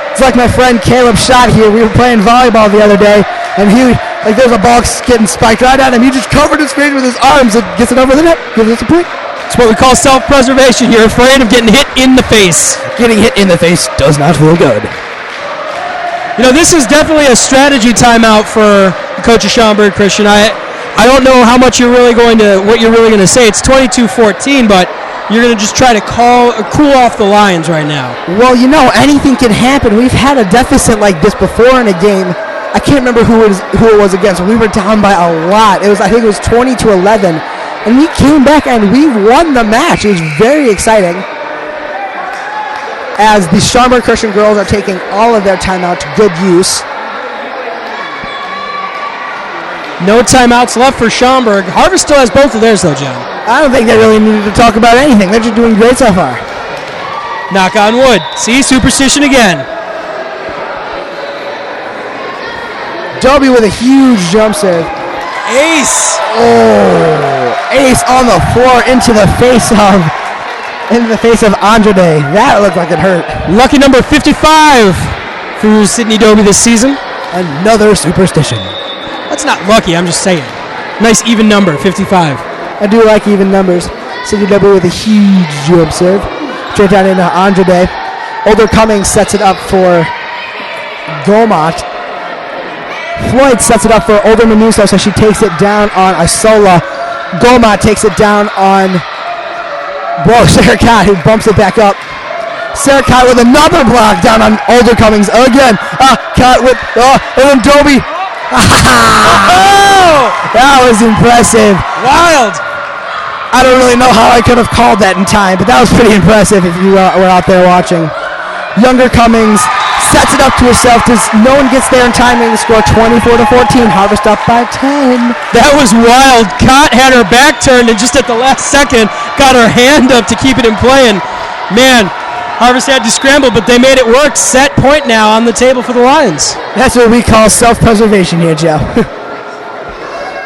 It's like my friend Caleb Schott here. We were playing volleyball the other day, and there's a ball getting spiked right at him. He just covered his face with his arms and gets it over the net. Gives us a point. It's what we call self-preservation. You're afraid of getting hit in the face. Getting hit in the face does not feel good. You know, this is definitely a strategy timeout for Coach of Schaumburg Christian. I don't know how much what you're really going to say. It's 22-14, but you're going to just try to cool off the Lions right now. Well, anything can happen. We've had a deficit like this before in a game. I can't remember who it was against. We were down by a lot. I think it was 20-11, and we came back and we won the match. It was very exciting. As the Schaumburg Christian girls are taking all of their timeout to good use. No timeouts left for Schaumburg. Harvest still has both of theirs, though, John. I don't think they really needed to talk about anything. They're just doing great so far. Knock on wood. See, superstition again. Dobie with a huge jump serve. Ace. Oh, ace on the floor into the face of Andrade. That looked like it hurt. Lucky number 55 for Sydney Dobie this season. Another superstition. That's not lucky, I'm just saying. Nice even number, 55. I do like even numbers. Sydney Dobie with a huge jump serve. Straight down into Andrade. Older Cummings sets it up for Gomot. Floyd sets it up for Older Manuso, so she takes it down on Isola. Gomot takes it down on Sarah Cott, who bumps it back up. Sarah Cott with another block down on Older Cummings again. Cott with, and then Dobie. That was impressive. Wild. I don't really know how I could have called that in time, but that was pretty impressive if you were out there watching. Younger Cummings sets it up to herself. No one gets there in time, and the score 24-14. Harvest up by 10. That was wild. Cott had her back turned, and just at the last second, got her hand up to keep it in play. And man, Harvest had to scramble, but they made it work. Set point now on the table for the Lions. That's what we call self-preservation here, Joe.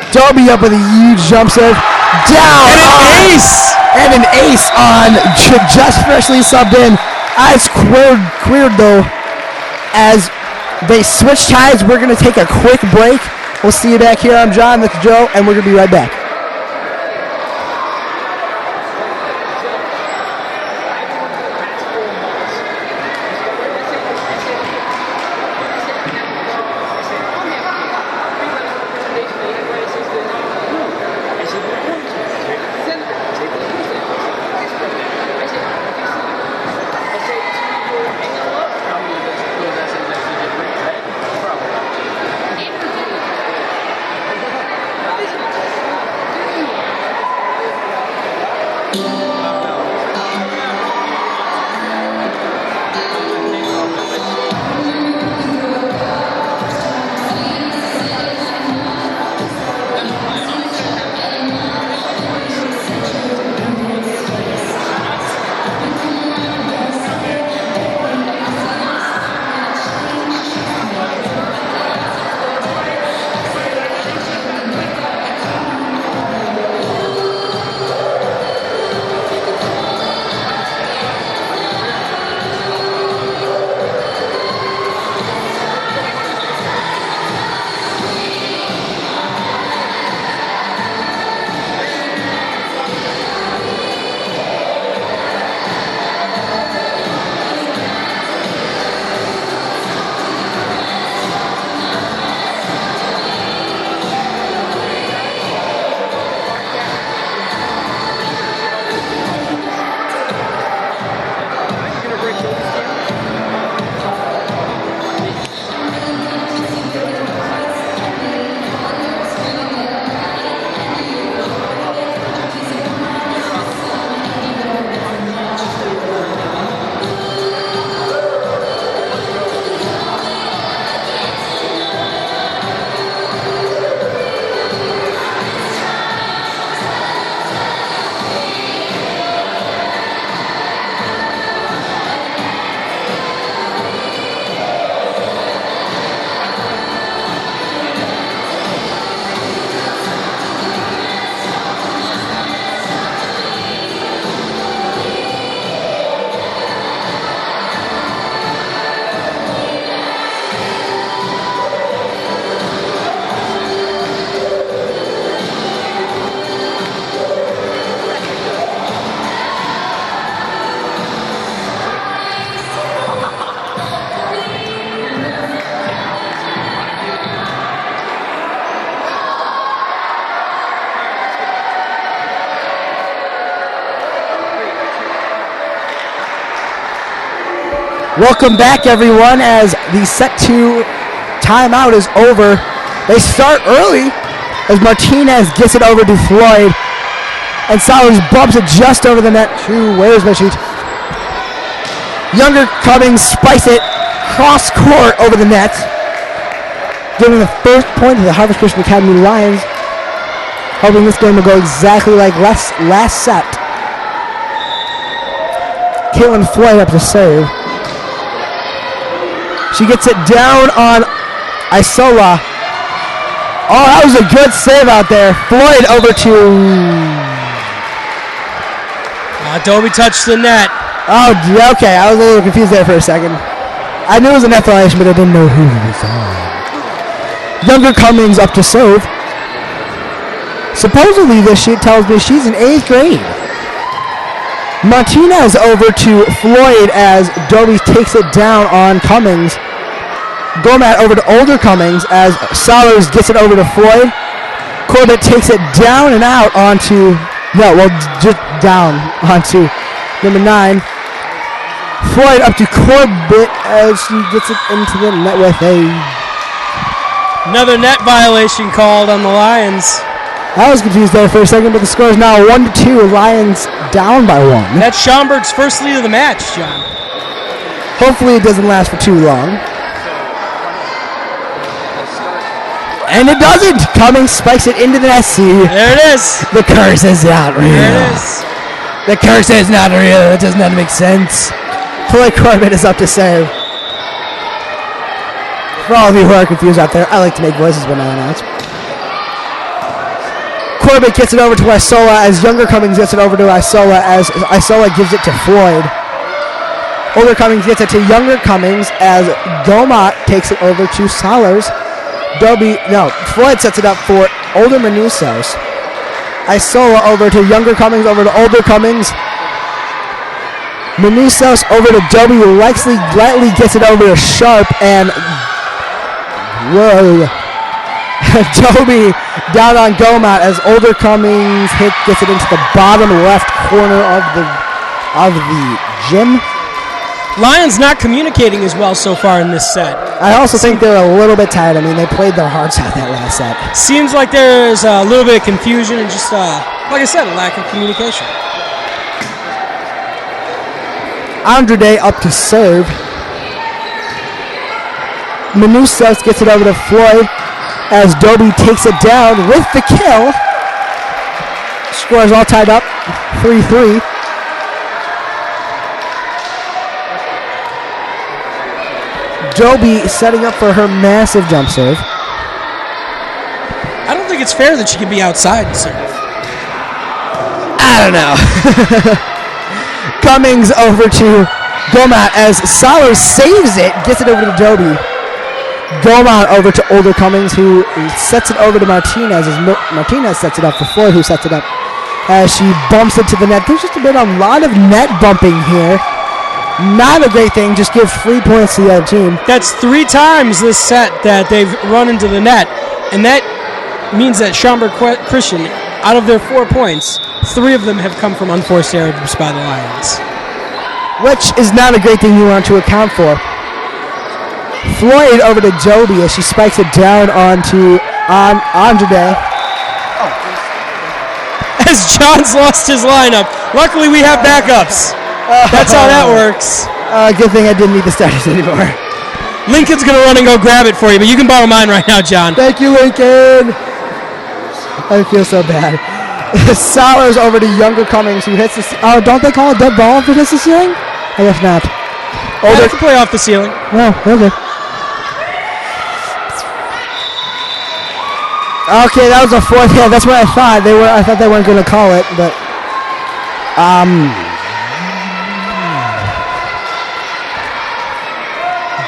Dobie up with a huge jump serve. Down. And an ace. And an ace on just freshly subbed in. Eyes queered though. As they switch ties, we're going to take a quick break. We'll see you back here. I'm John, that's Joe, and we're going to be right back. Welcome back, everyone, as the set 2 timeout is over. They start early as Martinez gets it over to Floyd. And Sowers bumps it just over the net to, where's my sheet? Younger Cummings spikes it cross court over the net, giving the first point to the Harvest Christian Academy Lions. Hoping this game will go exactly like last set. Caitlin Floyd up to serve. She gets it down on Isola. Oh, that was a good save out there. Floyd over to... Dobie touched the net. Oh, yeah, okay. I was a little confused there for a second. I knew it was a net violation, but I didn't know who was on. Younger Cummings up to serve. Supposedly, this sheet tells me she's in 8th grade. Martinez over to Floyd as Dobie takes it down on Cummings. Gomat over to older Cummings as Solers gets it over to Floyd. Corbett takes it down and out onto, just down onto number 9. Floyd up to Corbett as she gets it into the net with another net violation called on the Lions. I was confused there for a second, but the score is now 1-2. Lions down by 1. That's Schaumburg's first lead of the match, John. Hopefully it doesn't last for too long. And it doesn't. Cummings spikes it into the net. There it is. The curse is not real. There it is. The curse is not real. It does not make sense. Floyd Corbett is up to serve. For all of you who are confused out there, I like to make voices when I announce. Corbett gets it over to Isola as Younger Cummings gets it over to Isola as Isola gives it to Floyd. Older Cummings gets it to Younger Cummings as Gomat takes it over to Solers. Floyd sets it up for older Manusos. Isola over to Younger Cummings, over to older Cummings. Manusos over to Dobie, who lightly gets it over to Sharp, and Dobie down on Gomat as older Cummings gets it into the bottom left corner of the gym. Lions not communicating as well so far in this set. I also think they're a little bit tired. I mean, they played their hearts out that last set. Seems like there's a little bit of confusion and just, like I said, a lack of communication. Andrade up to serve. Manusos gets it over to Floyd as Dobie takes it down with the kill. Score is all tied up, 3-3. Dobie setting up for her massive jump serve. I don't think it's fair that she can be outside and serve. I don't know. Cummings over to Gomat as Solers saves it, gets it over to Dobie. Gomat over to older Cummings, who sets it over to Martinez as Martinez sets it up for Floyd, who sets it up as she bumps it to the net. There's just a lot of net bumping here. Not a great thing, just gives 3 points to the other team. That's 3 times this set that they've run into the net, and that means that Schaumburg Christian, out of their 4 points, 3 of them have come from unforced errors by the Lions. Which is not a great thing you want to account for. Floyd over to Dobie as she spikes it down onto Andrade. As John's lost his lineup. Luckily we have backups. That's how that works. Good thing I didn't need the starters anymore. Lincoln's going to run and go grab it for you, but you can borrow mine right now, John. Thank you, Lincoln. I feel so bad. Solers over to Younger Cummings, who hits the... Oh, don't they call it dead ball if it hits the ceiling? I guess not. They can play off the ceiling. No, okay. Okay, that was a fourth. Yeah, that's what I thought. I thought they weren't going to call it, but...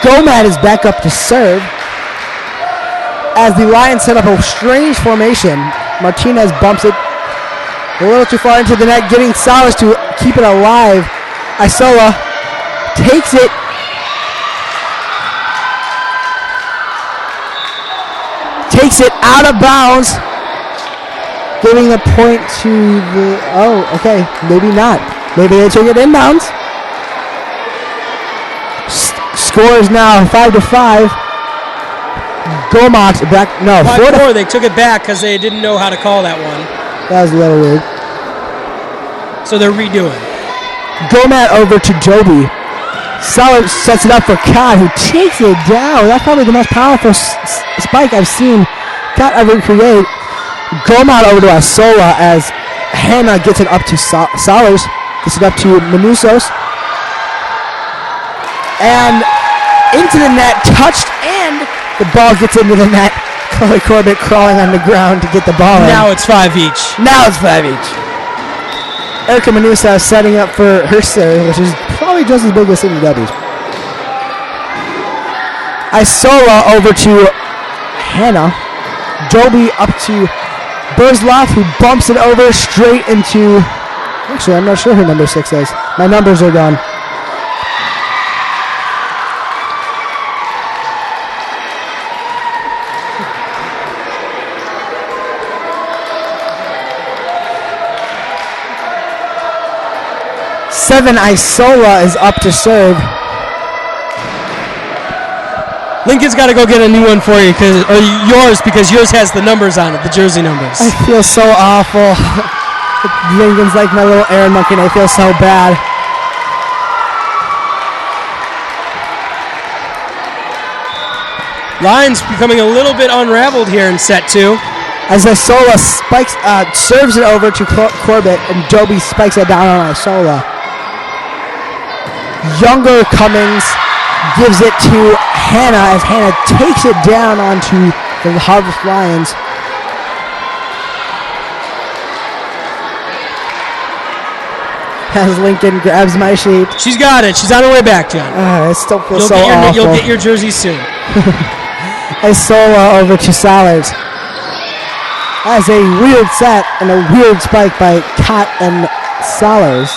Gomat is back up to serve as the Lions set up a strange formation. Martinez bumps it a little too far into the net, getting Solers to keep it alive. Isola takes it. Takes it out of bounds, giving the point to the... Oh, okay, maybe not. Maybe they took it inbounds. Score is now 5-5. Gomat back. No, 5-4. They took it back because they didn't know how to call that one. That was a little weird. So they're redoing. Gomat over to Dobie. Solid sets it up for Cott, who takes it down. That's probably the most powerful spike I've seen Cott ever create. Gomat over to Isola as Hannah gets it up to Solers. Gets it up to Manusos. And into the net, touched, and the ball gets into the net Chloe Corbett crawling on the ground to get the ball in. Now it's 5 each. Now it's 5 each. Erica Manusa setting up for her serve, which is probably just as big as Cindy W's. Isola over to Hannah. Doby up to Burzloff, who bumps it over straight into... Actually, I'm not sure who number 6 is. My numbers are gone. Seven, Isola is up to serve. Lincoln's got to go get a new one for you, or yours, because yours has the numbers on it, the jersey numbers. I feel so awful. Lincoln's like my little air monkey, and I feel so bad. Lions becoming a little bit unraveled here in set 2. As Isola serves it over to Corbett, and Doby spikes it down on Isola. Younger Cummings gives it to Hannah as Hannah takes it down onto the Harvest Lions. As Lincoln grabs my sheet. She's got it. She's on her way back, John. I still feel so awful. You'll get your jersey soon. Isola over to Salads. As a weird set and a weird spike by Kat and Salers.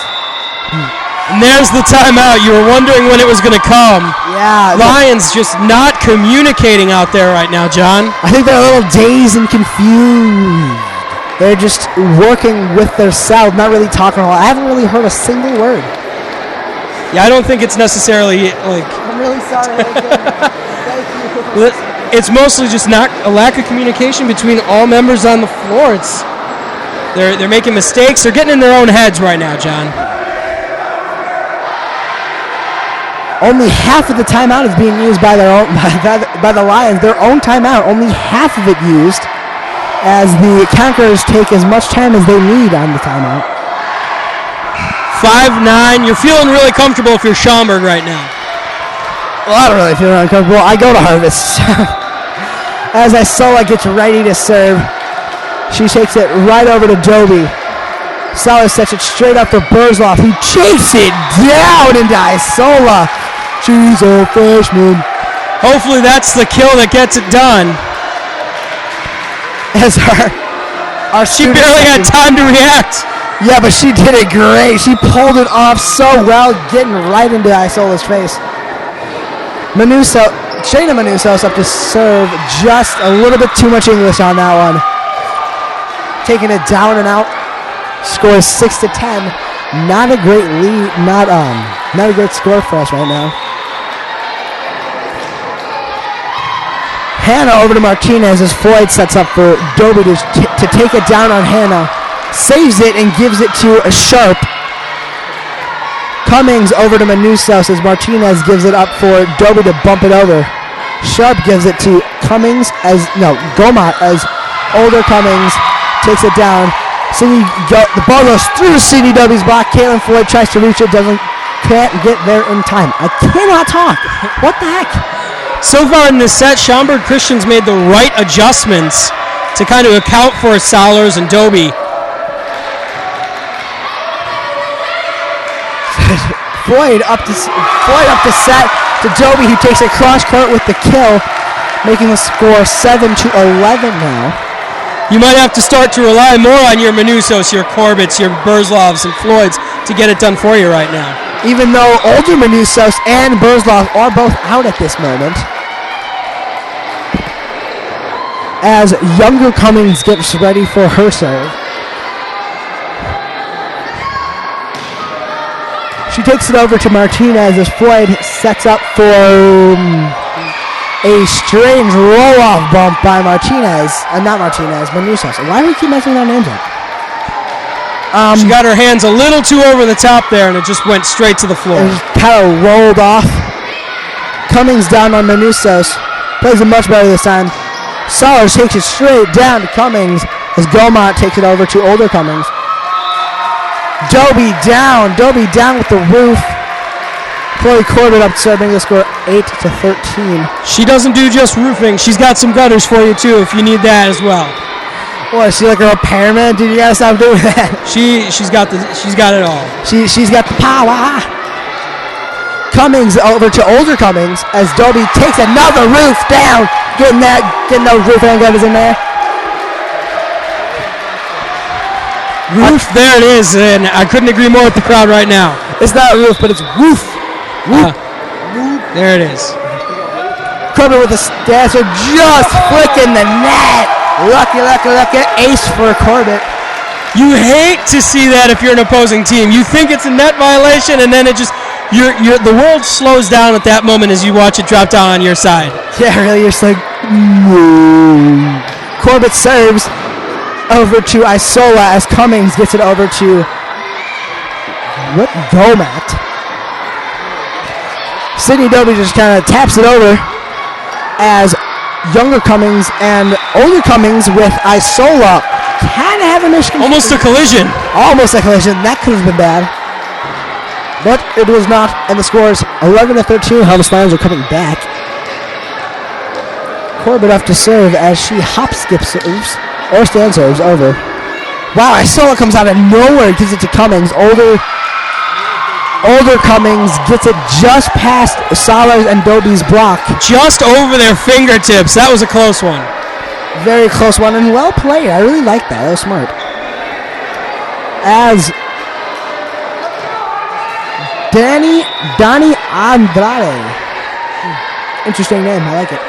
And there's the timeout. You were wondering when it was going to come. Yeah. Lions just not communicating out there right now, John. I think they're a little dazed and confused. They're just working with their self, not really talking a lot. I haven't really heard a single word. Yeah, I don't think it's necessarily like... I'm really sorry. Thank you. It's mostly just not a lack of communication between all members on the floor. They're making mistakes. They're getting in their own heads right now, John. Only half of the timeout is being used by by the Lions. Their own timeout, only half of it used, as the Conquerors take as much time as they need on the timeout. 5-9. You're feeling really comfortable if you're Schaumburg right now. Well, I don't really feel uncomfortable. I go to Harvest. As Isola gets ready to serve, she takes it right over to Doby. Salah sets it straight up for Burzloff, who chased it down into Isola. She's a freshman. Hopefully that's the kill that gets it done. As she barely had time to react. Yeah, but she did it great. She pulled it off so well, getting right into Isola's face. Shayna Manusos up to serve. Just a little bit too much English on that one. Taking it down and out. Scores 6-10. Not a great lead. Not a great score for us right now. Hannah over to Martinez as Floyd sets up for Doby to take it down on Hannah. Saves it and gives it to a Sharp. Cummings over to Manusos as Martinez gives it up for Doby to bump it over. Sharp gives it to Gomat as older Cummings takes it down. The ball goes through CDW's block. Caitlin Floyd tries to reach it, can't get there in time. I cannot talk. What the heck? So far in this set, Schaumburg Christians made the right adjustments to kind of account for Salers and Doby. Floyd up to set to Doby, who takes it cross court with the kill, making the score 7-11 now. You might have to start to rely more on your Manusos, your Corbetts, your Burzlovs, and Floyds to get it done for you right now. Even though older Manusos and Burzlov are both out at this moment. As younger Cummings gets ready for her serve. She takes it over to Martinez as Floyd sets up for a strange roll-off bump by Martinez. Manusos. Why do we keep messing our names up? She got her hands a little too over the top there, and it just went straight to the floor. It kind of rolled off. Cummings down on Manusos. Plays it much better this time. Sellers takes it straight down to Cummings as Gomont takes it over to older Cummings. Doby down with the roof. Chloe Corbett up to serve, bringing the score 8-13. She doesn't do just roofing. She's got some gutters for you, too, if you need that as well. What, is she like a repairman? Dude, you gotta stop doing that. She's got it all. She's got the power. Cummings over to older Cummings as Dobie takes another roof down. Getting those roof gutters in there. Roof, there it is, and I couldn't agree more with the crowd right now. It's not roof, but it's roof. Roof. There it is. Corbett with a stancer, just flicking the net. Lucky. Ace for Corbett. You hate to see that if you're an opposing team. You think it's a net violation, and then it just the world slows down at that moment as you watch it drop down on your side. Yeah, really, you're just like, no. Corbett serves over to Isola as Cummings gets it over to Gomat. Sydney Dobie just kind of taps it over as younger Cummings and older Cummings with Isola kind of have a mission. Almost a collision. That could have been bad. But it was not, and the score is 11-13. Helmets Lions are coming back. Corbett up to serve as she hop skips serves. Or stand serves over. Wow, Isola comes out of nowhere, gives it to Cummings. Older Cummings gets it just past Solers and Dobie's block. Just over their fingertips. That was a close one. Very close one, and well played. I really like that. That was smart. As Dani Andrade. Interesting name. I like it.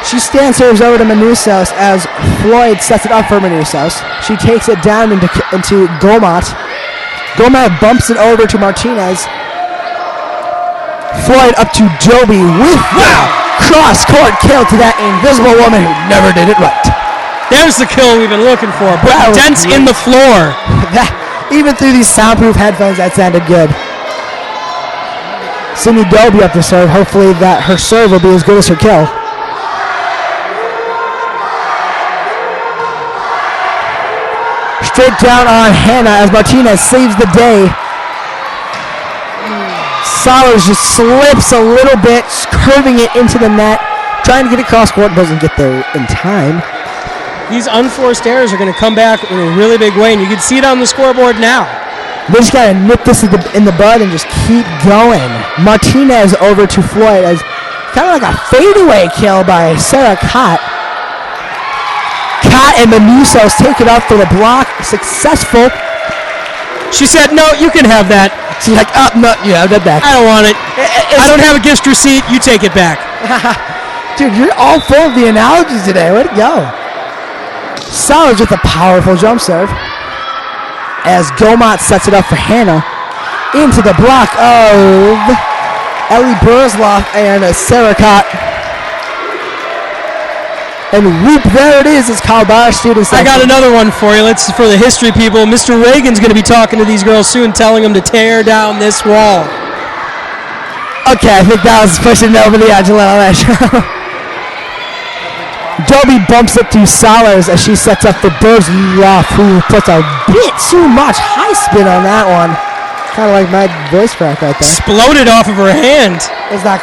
She stand serves over to Manousos as Floyd sets it up for Manousos. She takes it down into Gomat. Gomat bumps it over to Martinez. Floyd up to Dobie with cross-court kill to that invisible woman who never did it right. There's the kill we've been looking for. Put dents in the floor. Even through these soundproof headphones, that sounded good. Sydney Dobie up to serve. Hopefully that her serve will be as good as her kill. Straight down on Hannah as Martinez saves the day. Solers just slips a little bit, curving it into the net, trying to get it cross court, doesn't get there in time. These unforced errors are going to come back in a really big way, and you can see it on the scoreboard now. They just got to nip this in the bud and just keep going. Martinez over to Floyd as kind of like a fadeaway kill by Sarah Cott. Cott and Manousos take it up for the block. Successful. She said, no, you can have that. She's like, oh, no, you have that back. I don't want it. I don't have a gift receipt. You take it back. Dude, you're all full of the analogies today. Way to go. Solid with a powerful jump serve. As Gomat sets it up for Hannah. Into the block of Ellie Burzloff and Sarah Cott. And whoop, there it is. It's called by our students. I got another one for you. Let's for the history people. Mr. Reagan's going to be talking to these girls soon, telling them to tear down this wall. Okay, I think that was pushing it over the edge a little bit. Dobie bumps it to Solers as she sets up for Burzloff, who puts a bit too much high spin on that one. Kind of like my voice crack right there. Exploded off of her hand. It's like...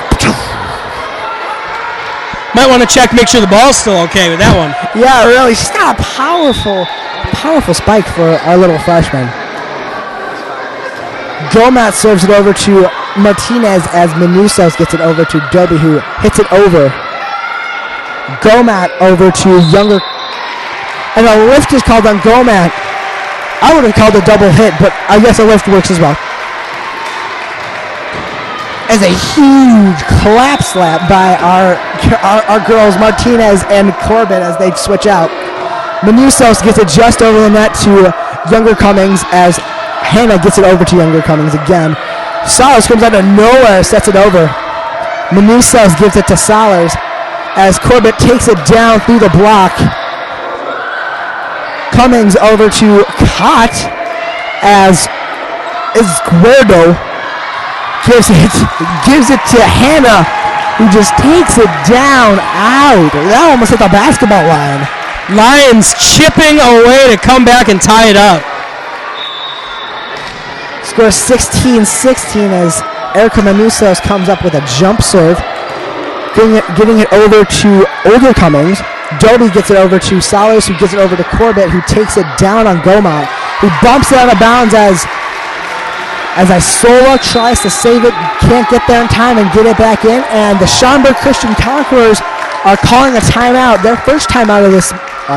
Might want to check, make sure the ball's still okay with that one. Yeah, really. She's got a powerful spike for our little freshman. Gomat serves it over to Martinez as Manousos gets it over to Dobie, who hits it over. Gomat over to younger. And a lift is called on Gomat. I would have called a double hit, but I guess a lift works as well. As a huge clap slap by our girls Martinez and Corbett as they switch out. Manousos gets it just over the net to younger Cummings as Hannah gets it over to younger Cummings again. Solers comes out of nowhere, sets it over. Manousos gives it to Solers as Corbett takes it down through the block. Cummings over to Cott as Izquierdo gives it to Hannah, who just takes it down out. That almost hit the basketball line. Lions chipping away to come back and tie it up. Score 16-16 as Erica Manusos comes up with a jump serve, getting it over to Older Cummings. Dobie gets it over to Salas, who gets it over to Corbett, who takes it down on Gomont, who bumps it out of bounds as Isola tries to save it, can't get there in time and get it back in, and the Schaumburg Christian Conquerors are calling a timeout, their first timeout of this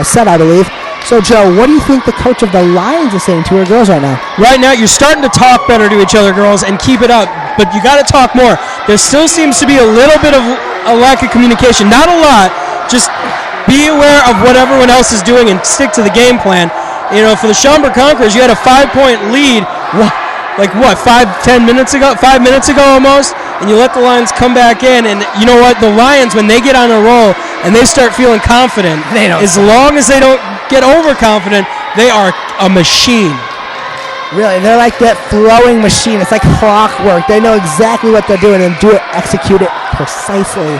set, I believe. So, Joe, what do you think the coach of the Lions is saying to her girls right now? Right now, you're starting to talk better to each other, girls, and keep it up, but you got to talk more. There still seems to be a little bit of a lack of communication. Not a lot, just be aware of what everyone else is doing and stick to the game plan. You know, for the Schaumburg Conquerors, you had a 5-point lead, 5 minutes ago almost, and you let the Lions come back in, and you know what, the Lions, when they get on a roll and they start feeling confident, as long as they don't get overconfident, they are a machine. Really, they're like that flowing machine. It's like clockwork. They know exactly what they're doing and execute it precisely.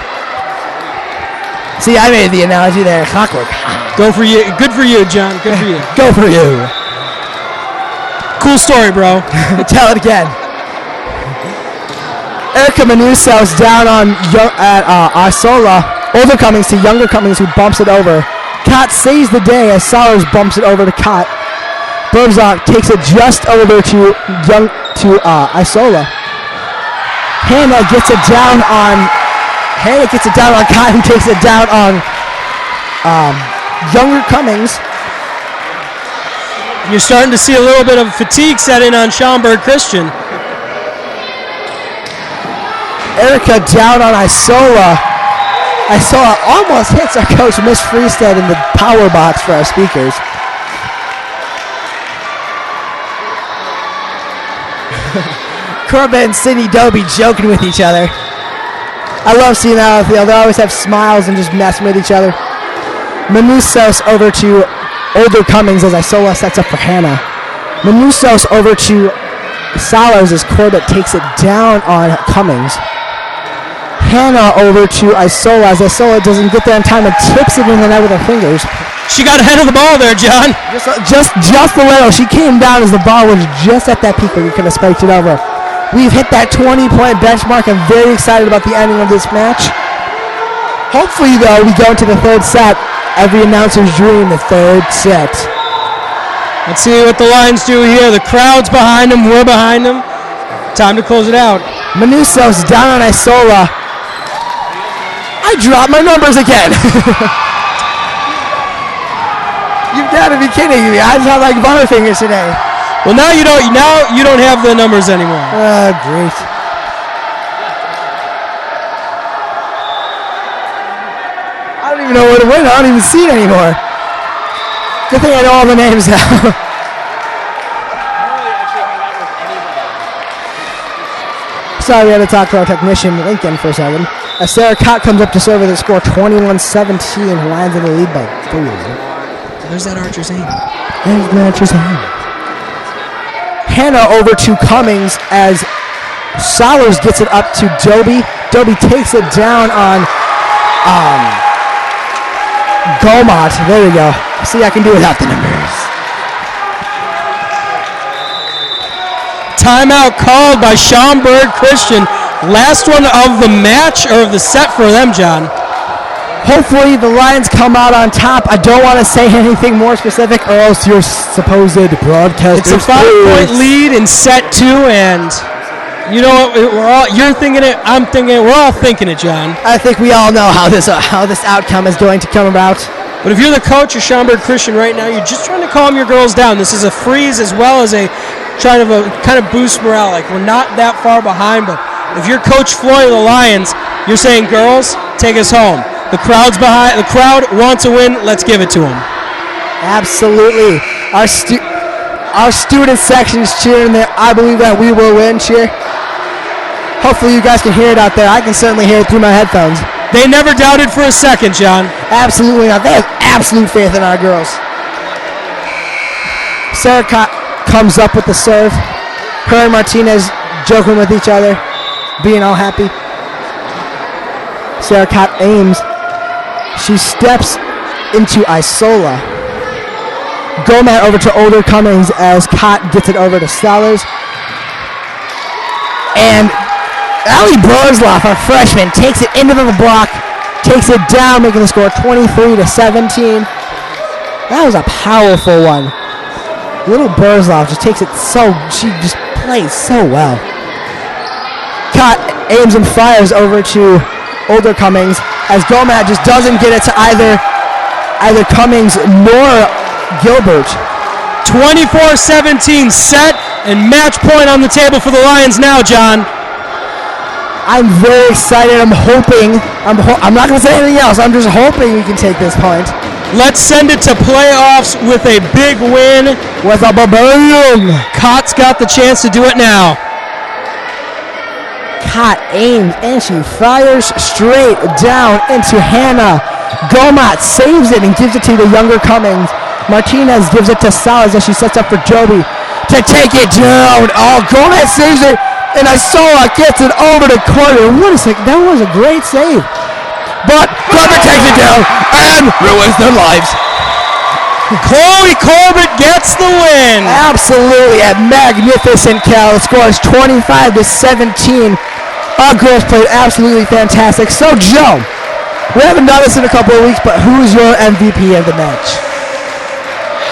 See, I made the analogy there, clockwork. Go for you. Good for you, John. Good for you. Go for you. Cool story, bro. Tell it again. Erica Manusos down on Isola. Older Cummings to Younger Cummings, who bumps it over. Cott saves the day as Salas bumps it over to Cott. Burzak takes it just over to Isola. Hannah gets it down on Cott, who takes it down on Younger Cummings. You're starting to see a little bit of fatigue set in on Schaumburg Christian. Erica down on Isola. Isola almost hits our coach, Miss Freestead, in the power box for our speakers. Corbett and Sydney Dobie joking with each other. I love seeing that on the field. They always have smiles and just messing with each other. Manusos over to Older Cummings as Isola sets up for Hannah. Manusos over to Salas as Corbett takes it down on Cummings. Hannah over to Isola as Isola doesn't get there in time and tips it in the net with her fingers. She got ahead of the ball there, John. Just a little. She came down as the ball was just at that peak where you could have spiked it over. We've hit that 20-point benchmark. I'm very excited about the ending of this match. Hopefully, though, we go into the third set. Every announcer's dream, the third set. Let's see what the Lions do here. The crowd's behind them. We're behind them. Time to close it out. Manusos down on Isola. I dropped my numbers again. You've got to be kidding me. I just have like butterfingers today. Well, now you don't have the numbers anymore. Great. I don't even know where to win. I don't even see it anymore. Good thing I know all the names now. Sorry, we had to talk to our technician, Lincoln, for a second. As Sarah Cott comes up to serve with a score 21-17, Lions in the lead by 4. There's that Archer's aim. There's the Archer's aim. Hannah over to Cummings as Salas gets it up to Dobie. Dobie takes it down on Gomont. There we go. See, I can do without the numbers. Timeout called by Schaumburg Christian. Last one of the match, or of the set for them, John. Hopefully the Lions come out on top. I don't want to say anything more specific or else your supposed broadcaster. It's a 5-point lead in set 2, and you know what? You're thinking it. I'm thinking it. We're all thinking it, John. I think we all know how this outcome is going to come about. But if you're the coach of Schaumburg Christian right now, you're just trying to calm your girls down. This is a freeze as well as a kind of boost morale. Like, we're not that far behind, but if you're Coach Floyd of the Lions, you're saying, girls, take us home. The crowd's behind. The crowd wants a win. Let's give it to them. Absolutely. Our student section is cheering there. I believe that we will win. Cheer. Hopefully you guys can hear it out there. I can certainly hear it through my headphones. They never doubted for a second, John. Absolutely not. They have absolute faith in our girls. Sarah comes up with the serve. Her and Martinez joking with each other, being all happy. Sarah Cott aims. She steps into Isola. Gomez over to Older Cummings as Cott gets it over to Salas. And Allie Burzloff, our freshman, takes it into the block, takes it down, making the score 23-17. That was a powerful one. Little Burzloff just takes it she just plays so well. Cut, aims and fires over to Older Cummings as Gomad just doesn't get it to either Cummings nor Gilbert. 24-17 set and match point on the table for the Lions now, John. I'm very excited. I'm hoping. I'm not going to say anything else. I'm just hoping we can take this point. Let's send it to playoffs with a big win. With a boom. Cott's got the chance to do it now. Cott aims and she fires straight down into Hannah. Gomat saves it and gives it to the younger Cummings. Martinez gives it to Salas as she sets up for Joby to take it down. Oh, Gomat saves it. And Isola gets it over the corner. What a second. That was a great save. But Corbett takes it down and ruins their lives. Chloe Corbett gets the win. Absolutely a magnificent kill. The score is 25-17. Our girls played absolutely fantastic. So, Joe, we haven't done this in a couple of weeks, but who's your MVP of the match?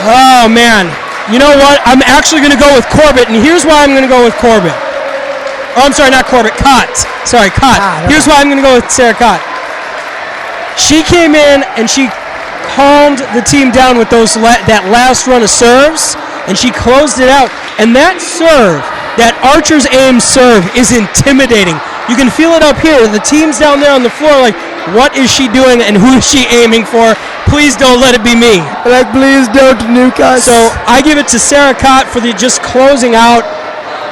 Oh, man. You know what? I'm actually going to go with Corbett, and here's why I'm going to go with Corbett. Oh, I'm sorry, not Corbett. Cott. Sorry, Cott. Here's why I'm going to go with Sarah Cott. She came in and she calmed the team down with that last run of serves, and she closed it out. And that serve, that Archer's aim serve, is intimidating. You can feel it up here. The team's down there on the floor like, what is she doing and who is she aiming for? Please don't let it be me. Like, please don't nuke us. So I give it to Sarah Cott for the just closing out.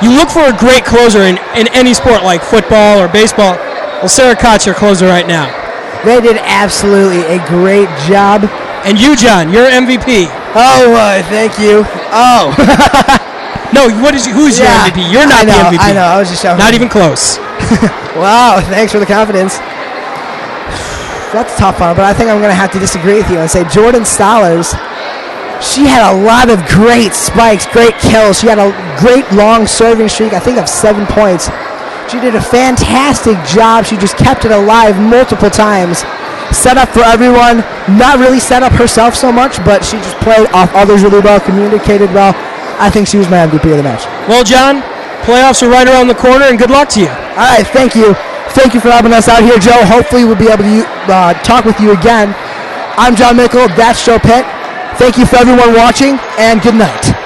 You look for a great closer in any sport like football or baseball. Well, Sarah Cott's your closer right now. They did absolutely a great job. And you, John, you're MVP. Oh, thank you. Oh. No, who's your MVP? You're not the MVP. I know, I was just shouting. Not even close. Wow, thanks for the confidence. That's a tough one, but I think I'm going to have to disagree with you and say Jordan Stallers. She had a lot of great spikes, great kills. She had a great long serving streak, I think of 7 points. She did a fantastic job. She just kept it alive multiple times. Set up for everyone. Not really set up herself so much, but she just played off others really well, communicated well. I think she was my MVP of the match. Well, John, playoffs are right around the corner, and good luck to you. All right, thank you. Thank you for having us out here, Joe. Hopefully we'll be able to talk with you again. I'm John Mickle. That's Joe Pitt. Thank you for everyone watching, and good night.